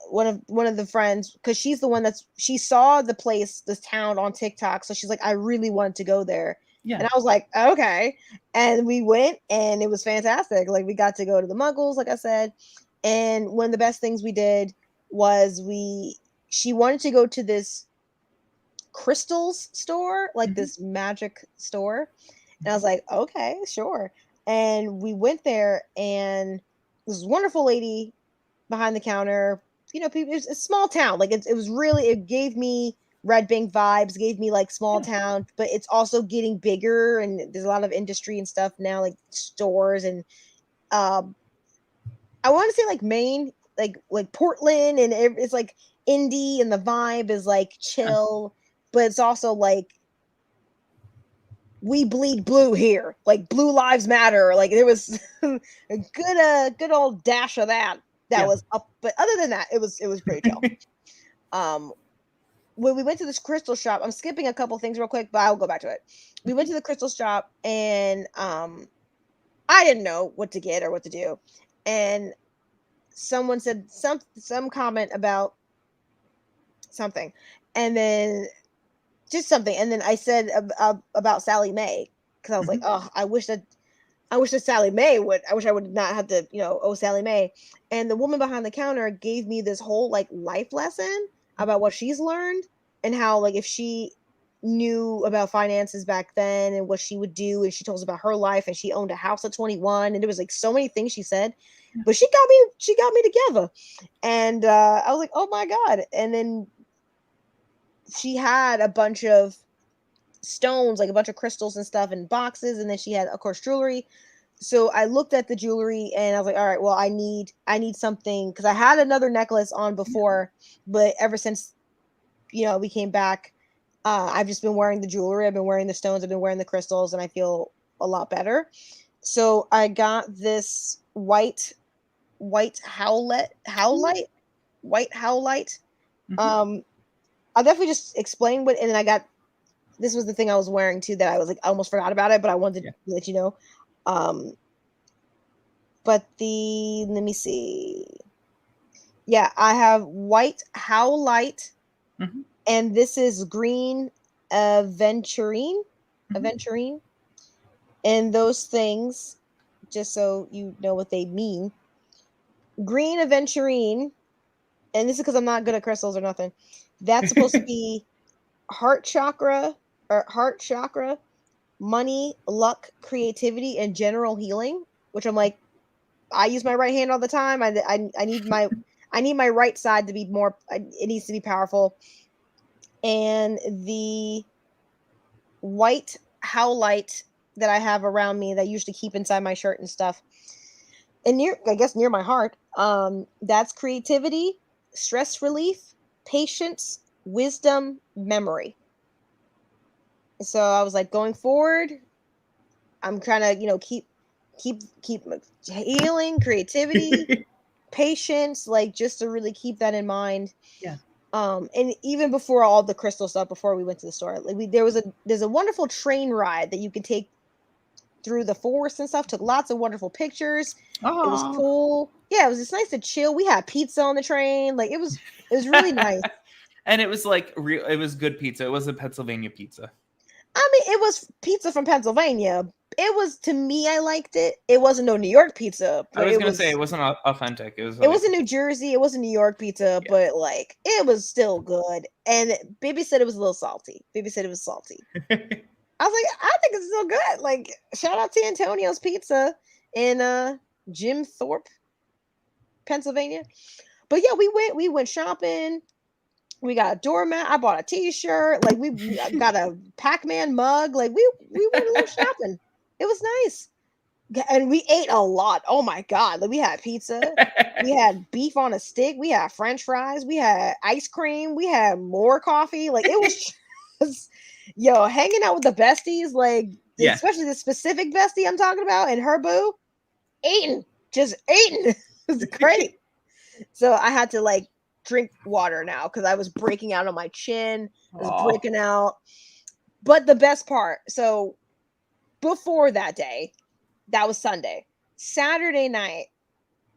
one of the friends, because she's the one she saw this town on TikTok, so she's like, I really wanted to go there. Yeah. And I was like, okay. And we went, and it was fantastic. Like, we got to go to the Muggles, like I said. And one of the best things we did was she wanted to go to this crystals store, like this magic store. And I was like, okay, sure. And we went there, and this wonderful lady behind the counter, people, it's a small town. Like, it gave me Red Bank vibes, gave me like small town, but it's also getting bigger, and there's a lot of industry and stuff now, like stores. And I want to say like Maine, like Portland, and it's like indie, and the vibe is like chill, but it's also like, we bleed blue here, like Blue Lives Matter. Like, there was a good old dash of that was up. But other than that, it was pretty chill. When we went to this crystal shop, I'm skipping a couple things real quick, but I'll go back to it. We went to the crystal shop, and I didn't know what to get or what to do, and someone said some comment about something, and then just something, and then I said about Sally Mae, because I was like, oh, I wish that Sally Mae would. I wish I would not have to, owe Sally Mae. And the woman behind the counter gave me this whole like life lesson about what she's learned, and how, like, if she knew about finances back then and what she would do, and she told us about her life, and she owned a house at 21, and there was like so many things she said, but she got me together, and I was like, oh my god. And then she had a bunch of stones, like a bunch of crystals and stuff in boxes, and then she had, of course, jewelry. So I looked at the jewelry, and I was like, all right, well, I need something, because I had another necklace on before, but ever since we came back, I've just been wearing the jewelry, I've been wearing the stones, I've been wearing the crystals, and I feel a lot better. So I got this white howlite. White howlite. Mhm. I'll definitely just explain what, and then I got, this was the thing I was wearing too that I was like, I almost forgot about it, but I wanted to let you know. But let me see. Yeah, I have white howlite, Mhm. and this is green aventurine. Mhm. Aventurine. And those things, just so you know what they mean, green aventurine, and this is because I'm not good at crystals or nothing. That's supposed to be heart chakra, money, luck, creativity, and general healing. Which I'm like, I use my right hand all the time. I need my right side to be more. It needs to be powerful. And the white howlite that I have around me that I usually keep inside my shirt and stuff, and near my heart, that's creativity, stress relief, patience, wisdom, memory. So I was like, going forward, I'm trying to, keep healing, creativity, patience, like just to really keep that in mind. Yeah. And even before all the crystal stuff, before we went to the store, like there's a wonderful train ride that you can take through the forest and stuff. Took lots of wonderful pictures. It was Oh. cool. Yeah, it was just nice to chill. We had pizza on the train. Like it was really nice. And it was like real. It was good pizza. It wasn't Pennsylvania pizza. I mean, it was pizza from Pennsylvania. It was, to me, I liked it. It wasn't no New York pizza, I but was gonna say it wasn't authentic. It was it like wasn't New Jersey. It wasn't New York pizza, yeah. but like it was still good. And Baby said it was a little salty. Baby said it was salty. I was like, I think it's still good. Like, shout out to Antonio's Pizza in Jim Thorpe, Pennsylvania. But yeah, we went shopping. We got a doormat. I bought a t-shirt. Like we got a Pac-Man mug. Like we went a little shopping. It was nice. And we ate a lot. Oh my god. Like we had pizza. We had beef on a stick. We had french fries. We had ice cream. We had more coffee. Like it was just, yo, hanging out with the besties, like Yeah. especially the specific bestie I'm talking about and her boo, eating. Just eating. It's great. So I had to like drink water now because I was breaking out on my chin. I was Aw. breaking out. But the best part, so before that day, that was Sunday. Saturday night,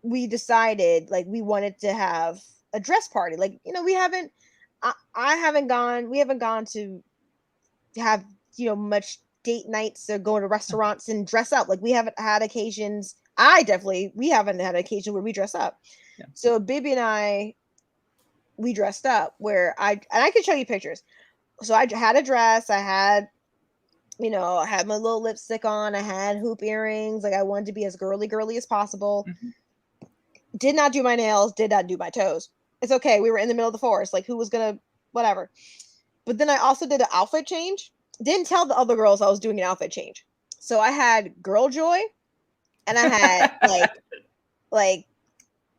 we decided like we wanted to have a dress party. Like, I haven't gone to have, much date nights or go to restaurants and dress up. Like we haven't had occasions. We haven't had an occasion where we dress up. Yeah. So Bibi and we dressed up where I can show you pictures. So I had a dress, I had, I had my little lipstick on, I had hoop earrings, like I wanted to be as girly as possible. Mm-hmm. Did not do my nails, did not do my toes. It's okay. We were in the middle of the forest. Like who was gonna, whatever. But then I also did an outfit change. Didn't tell the other girls I was doing an outfit change. So I had girl joy and I had like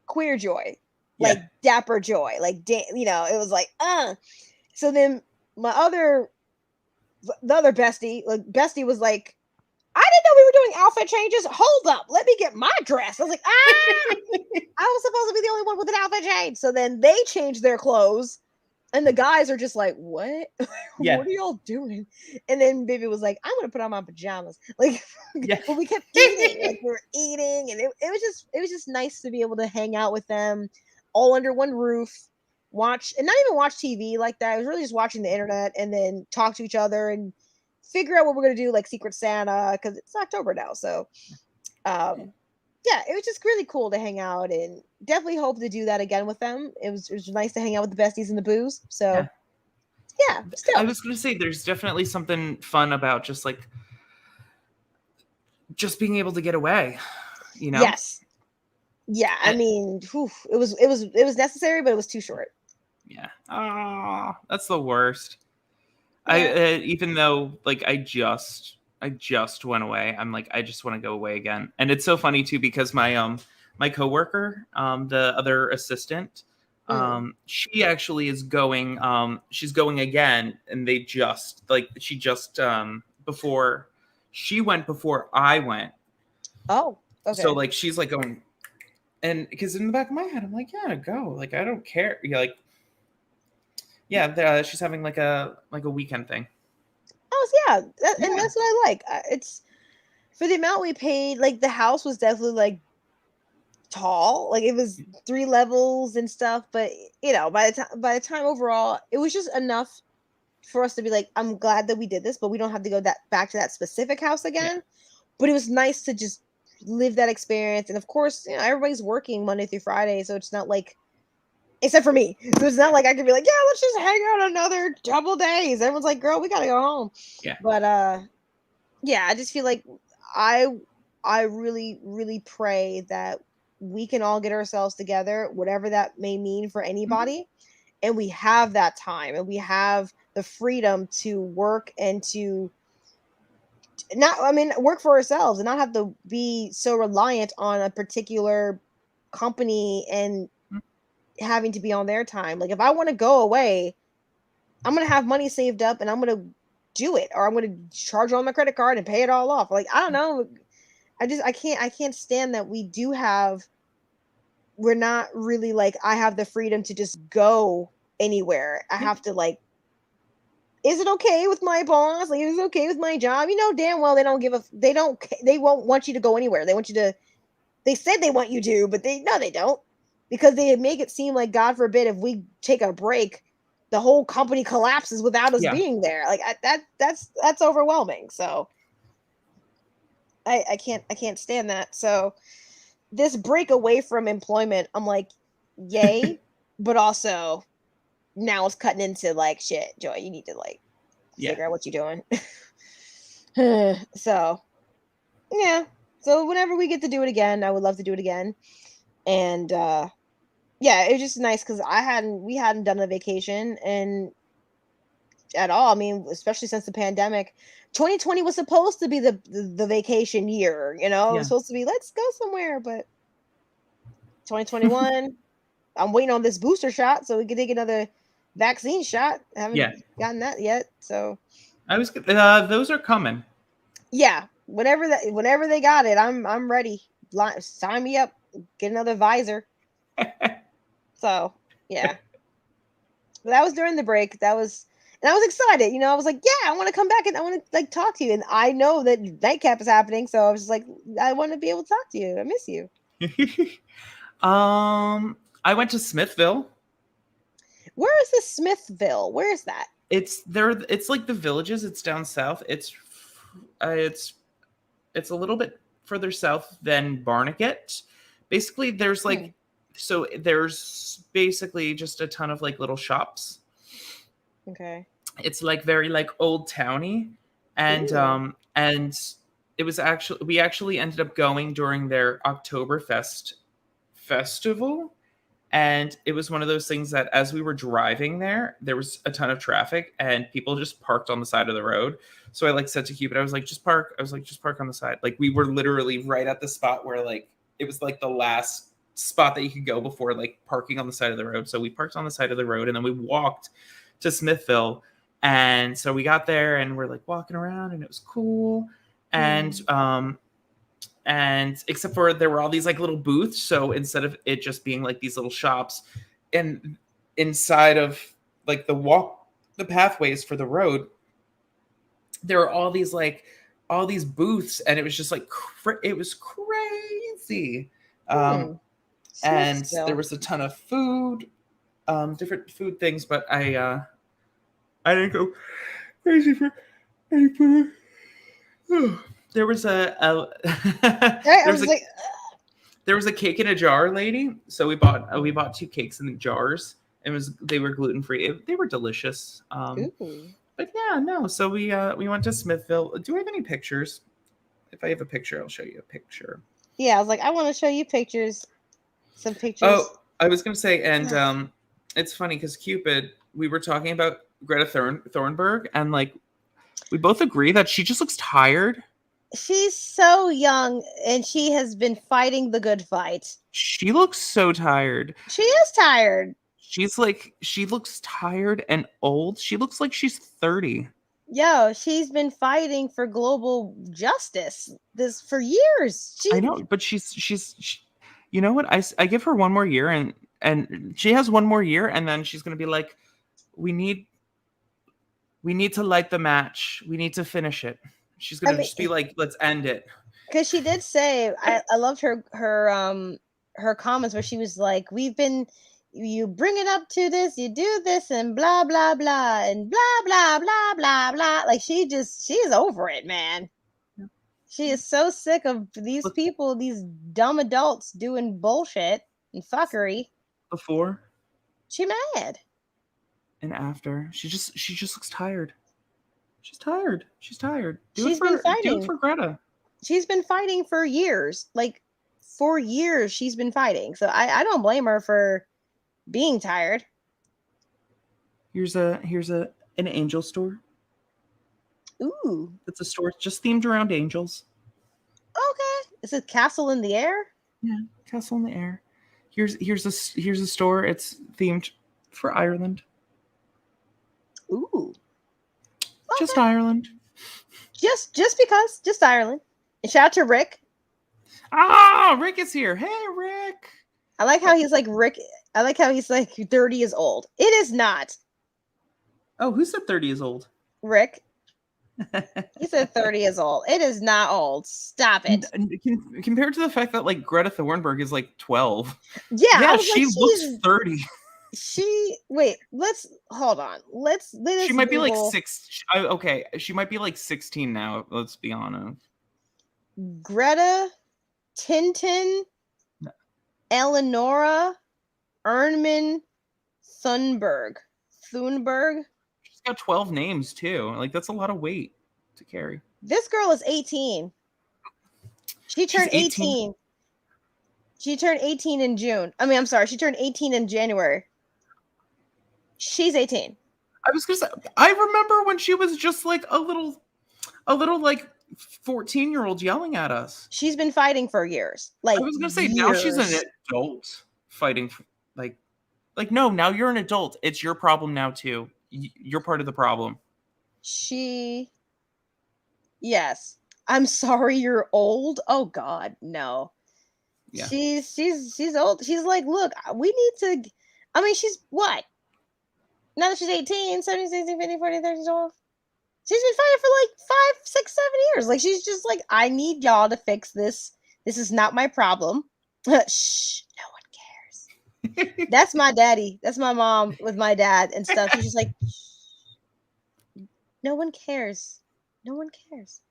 queer joy, like Yeah. dapper joy, like it was like So then the other bestie was like, I didn't know we were doing outfit changes. Hold up, let me get my dress. I was like, I was supposed to be the only one with an outfit change. So then they changed their clothes, and the guys are just like, what? Yeah. What are y'all doing? And then Baby was like, I'm gonna put on my pajamas. Like, Yeah. but we kept eating. Like we were eating, and it was just nice to be able to hang out with them all under one roof, watch, and not even watch TV like that. I was really just watching the internet and then talk to each other and figure out what we're gonna do, like Secret Santa, because it's October now. So yeah, it was just really cool to hang out and definitely hope to do that again with them. It was nice to hang out with the besties and the booze. So yeah, still. I was gonna say there's definitely something fun about just being able to get away, Yes. Yeah, I mean, it was necessary, but it was too short. Yeah. Oh, that's the worst. Yeah. I even though like I just went away, I'm like I just want to go away again. And it's so funny too because my coworker, the other assistant, she actually is going she's going again, and they just before She went before I went. Oh, okay. So like she's like going, and because in the back of my head I'm like, yeah, go. Like I don't care. Yeah, like she's having like a weekend thing. Oh yeah, and that's what I like. It's for the amount we paid. Like the house was definitely like tall, like it was 3 levels and stuff. But by the time overall, it was just enough for us to be like, I'm glad that we did this, but we don't have to go back to that specific house again. But it was nice to just live that experience. And of course, everybody's working Monday through Friday, so it's not like, except for me, so it's not like I could be like, yeah, let's just hang out another double days. Everyone's like, girl, we gotta go home. But yeah, I just feel like I really, really pray that we can all get ourselves together, whatever that may mean for anybody, and we have that time and we have the freedom to work and to work for ourselves and not have to be so reliant on a particular company and having to be on their time. Like if I want to go away, I'm going to have money saved up and I'm going to do it, or I'm going to charge on my credit card and pay it all off. Like, I don't know. I can't stand that we're not really like, I have the freedom to just go anywhere. I have to like, is it okay with my boss? Like, is it okay with my job? Damn well they won't want you to go anywhere. They said they want you to, but they don't, because they make it seem like, God forbid, if we take a break, the whole company collapses without us being there. Like that's overwhelming. So I can't stand that. So this break away from employment, I'm like, yay, but also now it's cutting into like, shit, Joy, you need to like figure out what you're doing. So yeah. So whenever we get to do it again, I would love to do it again. And yeah, it was just nice because we hadn't done a vacation and at all. I mean, especially since the pandemic. 2020 was supposed to be the vacation year, It was supposed to be, let's go somewhere, but 2021, I'm waiting on this booster shot so we can take another vaccine shot. I haven't gotten that yet. So those are coming. Yeah, whenever they got it, I'm ready. Sign me up. Get another visor. So yeah, but that was during the break. And I was excited. I was like, yeah, I want to come back and I want to like talk to you. And I know that Nightcap is happening, so I was just like, I want to be able to talk to you. I miss you. I went to Smithville. Where is this Smithville? Where is that? It's there. It's like the Villages. It's down south. It's a little bit further south than Barnegat. Basically, there's like, so there's basically just a ton of like little shops. Okay. It's like very like old towny, and and it was we actually ended up going during their Oktoberfest festival. And it was one of those things that as we were driving there was a ton of traffic and people just parked on the side of the road. So I like said to Cupid, I was like, just park on the side. Like we were literally right at the spot where like, it was like the last spot that you could go before like parking on the side of the road. So we parked on the side of the road and then we walked to Smithville. And so we got there and we're like walking around and it was cool. And except for there were all these like little booths. So instead of it just being like these little shops and inside of like the pathways for the road, there are all these booths and it was just like, it was crazy. And there was a ton of food, different food things, but I didn't go crazy for any food. There was there was a cake in a jar lady. So we bought 2 cakes in jars. They were gluten-free. They were delicious. But yeah, no. So we went to Smithville. Do I have any pictures? If I have a picture, I'll show you a picture. Yeah, I was like, I want to show you pictures. Some pictures. Oh, I was gonna say, and it's funny because Cupid, we were talking about Greta Thunberg, and like we both agree that she just looks tired. She's so young and she has been fighting the good fight. She looks so tired. She is tired. She looks tired and old. She looks like she's 30. Yo, she's been fighting for global justice this for years. I know, but you know what? I give her one more year, and she has one more year, and then she's gonna be like, we need to light the match. We need to finish it. She's gonna just be like, let's end it. Because she did say, I loved her comments where she was like, you bring it up to this, you do this, and blah blah blah, and blah blah blah blah blah. Like she's over it, man. Yeah. She is so sick of these people, these dumb adults doing bullshit and fuckery. Before she mad, and after she just looks tired. She's tired. Do it for Greta. She's been fighting for years, like 4 years. She's been fighting, so I don't blame her for being tired. Here's an angel store. Ooh, it's a store just themed around angels. Okay, is it Castle in the Air? Yeah, Castle in the Air. Here's a store. It's themed for Ireland. Ooh, okay. Just Ireland. Just because, just Ireland. And shout out to Rick. Ah, Rick is here. Hey, Rick. I like how he's like Rick. I like how he's like 30 is old. It is not. Oh, who said 30 is old? Rick. He said 30 is old. It is not old. Stop it. Compared to the fact that like Greta Thunberg is like 12. Yeah, she looks 30. Let's hold on. Let's she might be like 6. Okay, she might be like 16 now. Let's be honest. Greta, Tintin, Eleonora, Ernman, Thunberg. She's got 12 names too. Like that's a lot of weight to carry. This girl is 18. She turned 18. She turned 18 in June. I'm sorry. She turned 18 in January. She's 18. I was gonna say, I remember when she was just like a little like 14-year-old yelling at us. She's been fighting for years. Like I was gonna say, now she's an adult fighting for, like no, now you're an adult. It's your problem now too. You're part of the problem. Yes. I'm sorry you're old. Oh God, no. Yeah. She's old. She's like, look, we need to. She's what? Now that she's 18, 17, 16, 15, 14, 13, 12. She's been fighting for like 5, 6, 7 years. Like, she's just like, I need y'all to fix this. This is not my problem. Shh, no one cares. That's my daddy. That's my mom with my dad and stuff. She's just like, shh. No one cares. No one cares.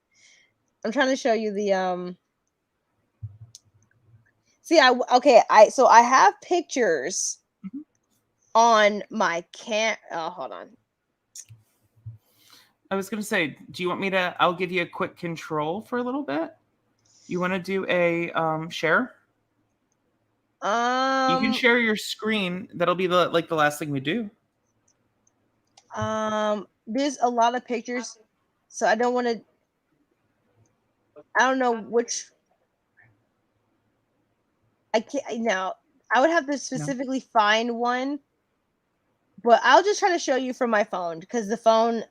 I'm trying to show you the so I have pictures on my hold on. I was gonna say, do you want me to? I'll give you a quick control for a little bit. You want to do a share? You can share your screen. That'll be the last thing we do. There's a lot of pictures, so I don't want to. I don't know which. I can't now. I would have to specifically find one, but I'll just try to show you from my phone because the phone.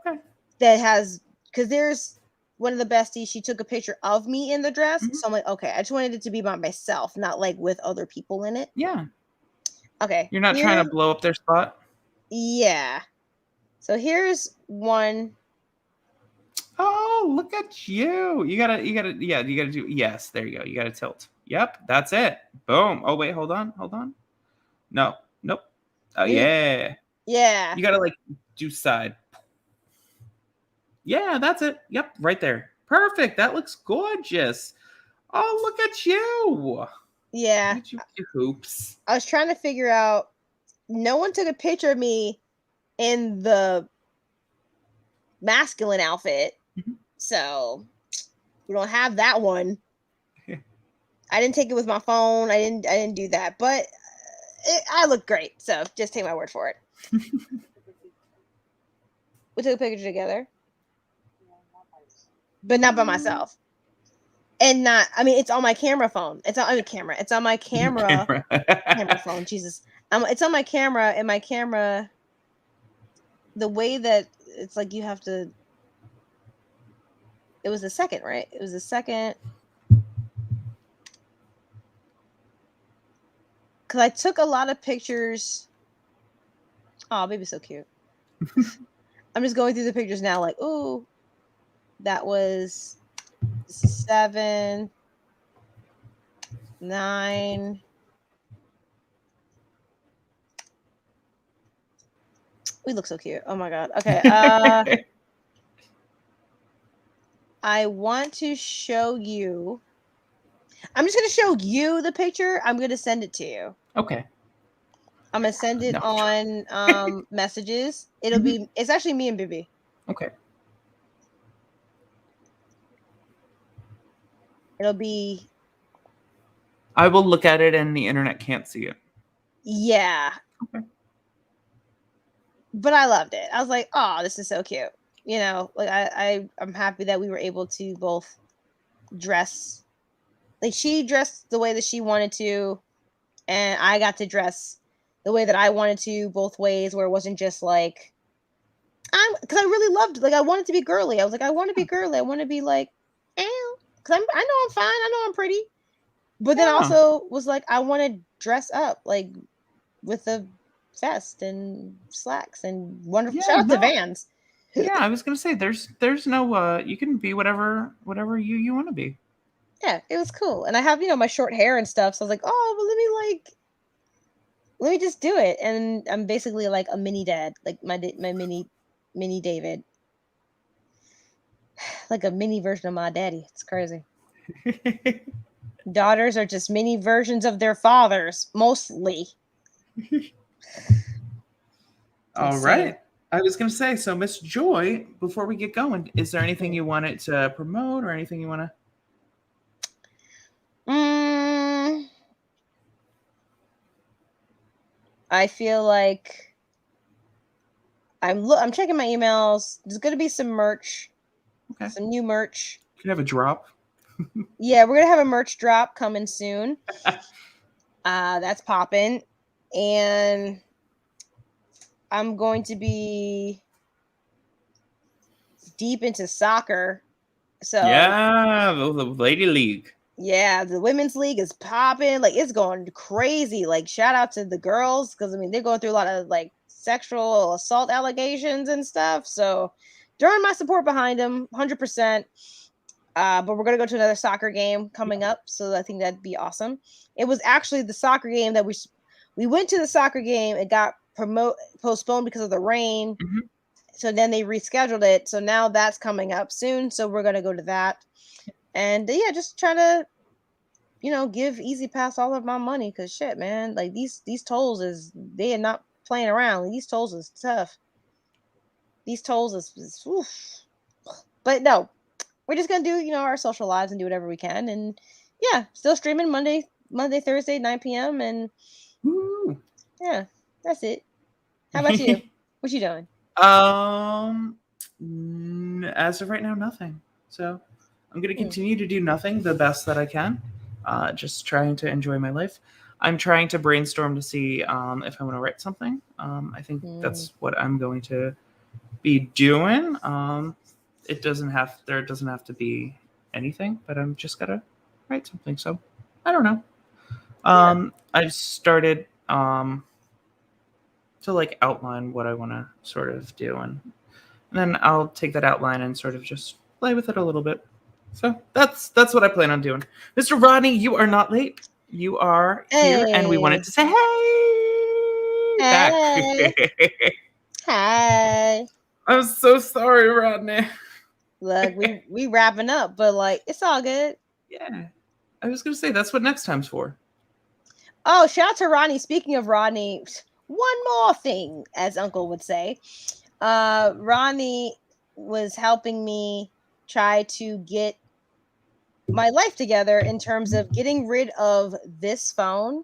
Okay. That has because there's one of the besties. She took a picture of me in the dress, so I'm like, okay. I just wanted it to be by myself, not like with other people in it. Yeah. Okay. You're not trying to blow up their spot. Yeah. So here's one. Oh, look at you. You gotta do, yes, there you go. You gotta tilt. Yep, that's it. Boom. Oh, wait, hold on. No, nope. Oh, yeah. Yeah. You gotta do side. Yeah, that's it. Yep, right there. Perfect. That looks gorgeous. Oh, look at you. Yeah. Look at you hoops. I was trying to figure out, no one took a picture of me in the masculine outfit. So we don't have that one. I didn't take it with my phone. I didn't do that, but I look great. So just take my word for it. We took a picture together, but not by myself. And it's on my camera phone. It's on camera. It's on my camera. Camera phone. Jesus. It's on my camera, and my camera, the way that it's like you have to. It was the second, right? It was the second. Because I took a lot of pictures. Oh, baby's so cute. I'm just going through the pictures now, like, ooh, that was 7, 9. We look so cute. Oh my god. Okay. I want to show you. I'm just gonna show you the picture. I'm gonna send it to you. Okay. I'm gonna send it on messages. It'll be. It's actually me and Bibi. Okay. It'll be. I will look at it, and the internet can't see it. Yeah. Okay. But I loved it. I was like, oh, this is so cute. You know, like I'm happy that we were able to both dress. Like she dressed the way that she wanted to, and I got to dress the way that I wanted to, both ways, where it wasn't just like because I really loved, like, I wanted to be girly. I was like, I want to be girly. I want to be like, because I know I'm fine. I know I'm pretty, but then also was like, I want to dress up like with a vest and slacks and wonderful. Shout out to Vans. Yeah, I was gonna say there's no you can be whatever you want to be. Yeah, it was cool, and I have my short hair and stuff, so I was like, oh, well, let me just do it, and I'm basically like a mini dad, like my mini David, like a mini version of my daddy. It's crazy. Daughters are just mini versions of their fathers, mostly. All right. I was going to say, so Miss Joy, before we get going, is there anything you wanted to promote or anything you want to? I feel like I'm checking my emails. There's going to be some merch. Okay. Some new merch. You can have a drop. Yeah, we're going to have a merch drop coming soon. That's popping. And I'm going to be deep into soccer. So yeah, the Lady League. Yeah, the women's league is popping. Like, it's going crazy. Like, shout out to the girls, because I mean they're going through a lot of like sexual assault allegations and stuff. So throwing my support behind them 100%. But we're gonna go to another soccer game coming up, so I think that'd be awesome. It was actually the soccer game that we went to the soccer game. It got postponed because of the rain. Mm-hmm. So then they rescheduled it. So now that's coming up soon. So we're gonna go to that. And yeah, just try to, give Easy Pass all of my money, because shit, man, like these tolls they are not playing around. Like, these tolls is tough. These tolls is oof. But no, we're just gonna do our social lives and do whatever we can. And yeah, still streaming Monday, Thursday, 9 p.m. And yeah, that's it. How about you? What you doing? As of right now, nothing. So I'm going to continue to do nothing, the best that I can. Just trying to enjoy my life. I'm trying to brainstorm to see if I want to write something. I think that's what I'm going to be doing. There doesn't have to be anything, but I'm just gotta write something. So I don't know. I've started to like outline what I want to sort of do, and then I'll take that outline and sort of just play with it a little bit. So that's what I plan on doing. Mr. Rodney, you are not late. You are here, and we wanted to say hey. Back. Hi. I'm so sorry, Rodney. Look, we wrapping up, but like it's all good. Yeah. I was gonna say that's what next time's for. Oh, shout out to Ronnie. Speaking of Ronnie, one more thing, as Uncle would say. Ronnie was helping me try to get my life together in terms of getting rid of this phone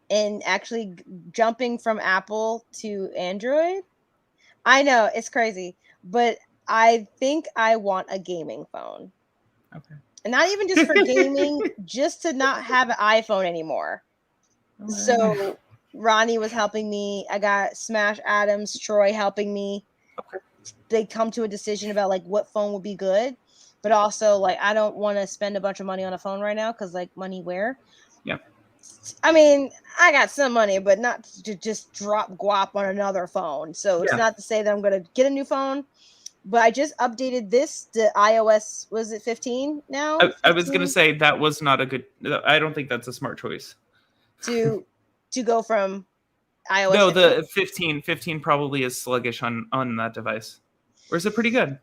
and actually jumping from Apple to Android. I know it's crazy, but I think I want a gaming phone. Okay. And not even just for gaming, just to not have an iPhone anymore. So Ronnie was helping me. I got Smash Adams, Troy helping me. Okay. they come to a decision about like what phone would be good. But also, like, I don't want to spend a bunch of money on a phone right now because, like, money where? Yeah. I mean, I got some money, but not to just drop guap on another phone. So it's not to say that I'm going to get a new phone. But I just updated this to iOS. Was it 15 now? I was going to say that was not a good. I don't think that's a smart choice. To go from iOS. No, the 15 probably is sluggish on that device. Or is it pretty good?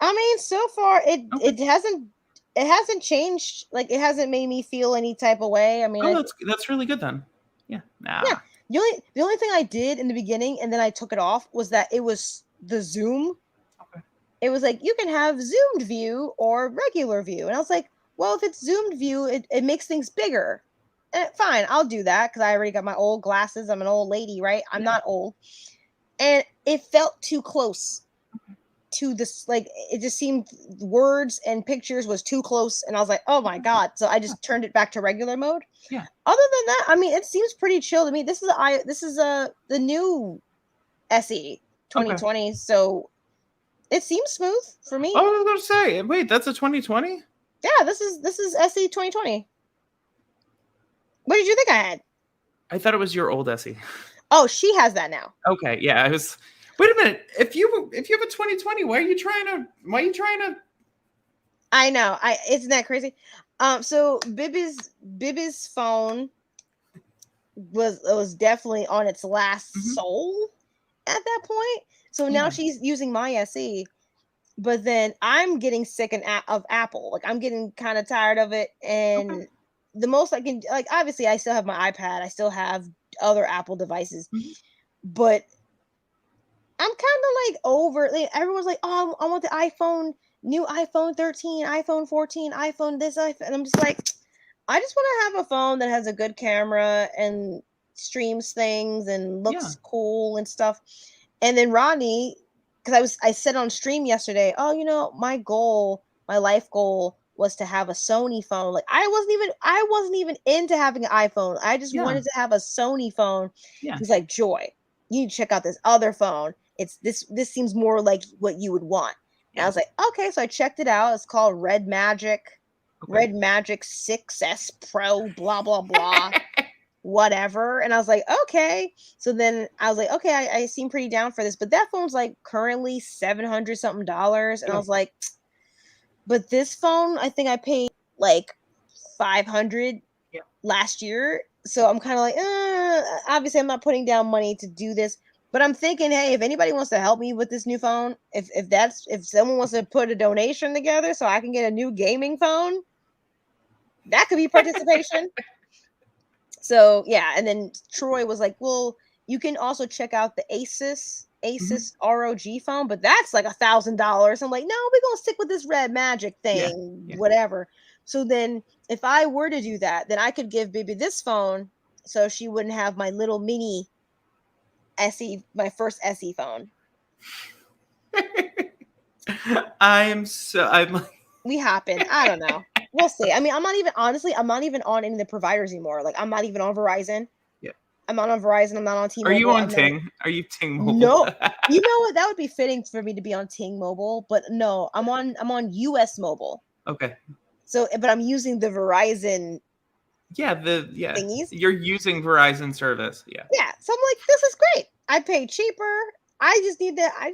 I mean, so far it hasn't changed. Like, it hasn't made me feel any type of way. I mean, that's really good then. Yeah. Nah. Yeah. The only thing I did in the beginning and then I took it off was that it was the zoom. Okay. It was like, you can have zoomed view or regular view. And I was like, well, if it's zoomed view, it makes things bigger. And fine, I'll do that because I already got my old glasses. I'm an old lady, right? I'm not old. And it felt too close to this. Like, it just seemed words and pictures was too close. And I was like, oh my God. So I just turned it back to regular mode. Yeah. Other than that, I mean, it seems pretty chill to me. This is the new SE 2020. Okay. So it seems smooth for me. Oh, I was going to say, wait, that's a 2020? Yeah, this is SE 2020. What did you think I had? I thought it was your old SE. Oh, she has that now. Okay, yeah, I was. Wait a minute. If you have a 2020, why are you trying to? I know. Isn't that crazy? So Bibby's phone was definitely on its last soul at that point. So now she's using my SE. But then I'm getting sick of Apple. Like, I'm getting kind of tired of it. And the most I can, like, obviously I still have my iPad. I still have other Apple devices. But I'm kind of like over, like, everyone's like, oh, I want the iPhone, new iPhone 13, iPhone 14, iPhone this, iPhone. And I'm just like, I just want to have a phone that has a good camera and streams things and looks cool and stuff. And then Rodney, because I said on stream yesterday, oh, you know, my life goal was to have a Sony phone. Like, I wasn't even into having an iPhone. I just wanted to have a Sony phone. Yeah. He's like, Joy, you need to check out this other phone. It's this seems more like what you would want. And I was like, okay, so I checked it out. It's called Red Magic 6S Pro, blah, blah, blah. Whatever. And I was like, okay. So then I was like, okay, I seem pretty down for this, but that phone's like currently $700 something. And I was like, but this phone, I think I paid like $500 last year. So I'm kind of like, obviously I'm not putting down money to do this, but I'm thinking, hey, if anybody wants to help me with this new phone, if someone wants to put a donation together so I can get a new gaming phone, that could be participation. So yeah, and then Troy was like, well, you can also check out the Asus ROG phone, but that's like $1,000. I'm like, no, we're gonna stick with this Red Magic thing, whatever. So then if I were to do that, then I could give Bibi this phone so she wouldn't have my little mini SE, my first SE phone. We happen. I don't know. We'll see. I mean, I'm not even on any of the providers anymore. Like, I'm not even on Verizon. Yeah. I'm not on Verizon. I'm not on T-Mobile. Are you on Ting? Are you Ting Mobile? No. You know what? That would be fitting for me to be on Ting Mobile, but no, I'm on US Mobile. Okay. So, but I'm using the Verizon. Thingies. You're using Verizon service. Yeah. Yeah. So I'm like, this is great. I pay cheaper. I just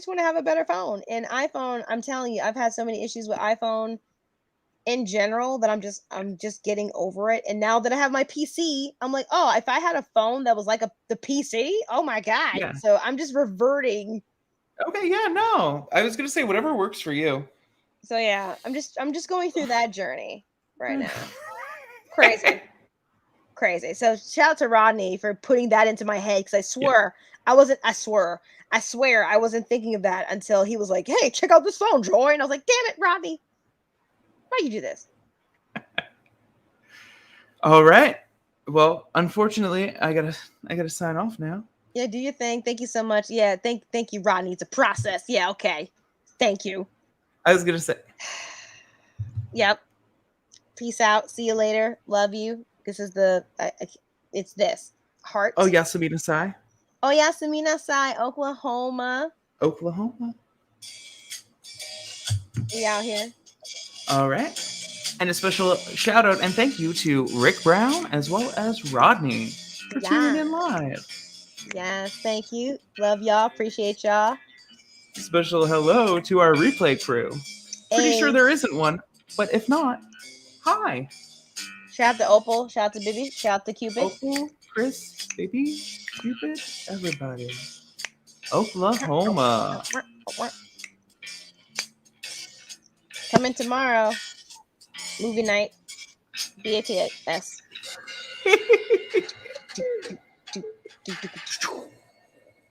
want to have a better phone. And iPhone, I'm telling you, I've had so many issues with iPhone in general that I'm just getting over it. And now that I have my PC, I'm like, oh, if I had a phone that was like the PC, oh my God. Yeah. So I'm just reverting. Okay, yeah, no. I was gonna say whatever works for you. So yeah, I'm just going through that journey right now. Crazy. So shout out to Rodney for putting that into my head, because I swear I wasn't thinking of that until he was like, hey, check out this phone, Joy. And I was like, damn it, Rodney. Why you do this? All right. Well, unfortunately, I gotta sign off now. Yeah, do your thing. Thank you so much. Yeah, thank you, Rodney. It's a process. Yeah, okay. Thank you. I was gonna say. Yep. Peace out. See you later. Love you. This is it's this heart. Oh, Yasamina Sai. Oh, Yasamina Sai, Oklahoma. We out here. All right. And a special shout out and thank you to Rick Brown as well as Rodney for tuning in live. Yes, thank you. Love y'all. Appreciate y'all. Special hello to our replay crew. Pretty sure there isn't one, but if not, hi. Shout out to Opal. Shout out to Bibi. Shout out to Cupid. Opal, Chris, Baby, Cupid, everybody. Oklahoma. Coming tomorrow. Movie night. BATS.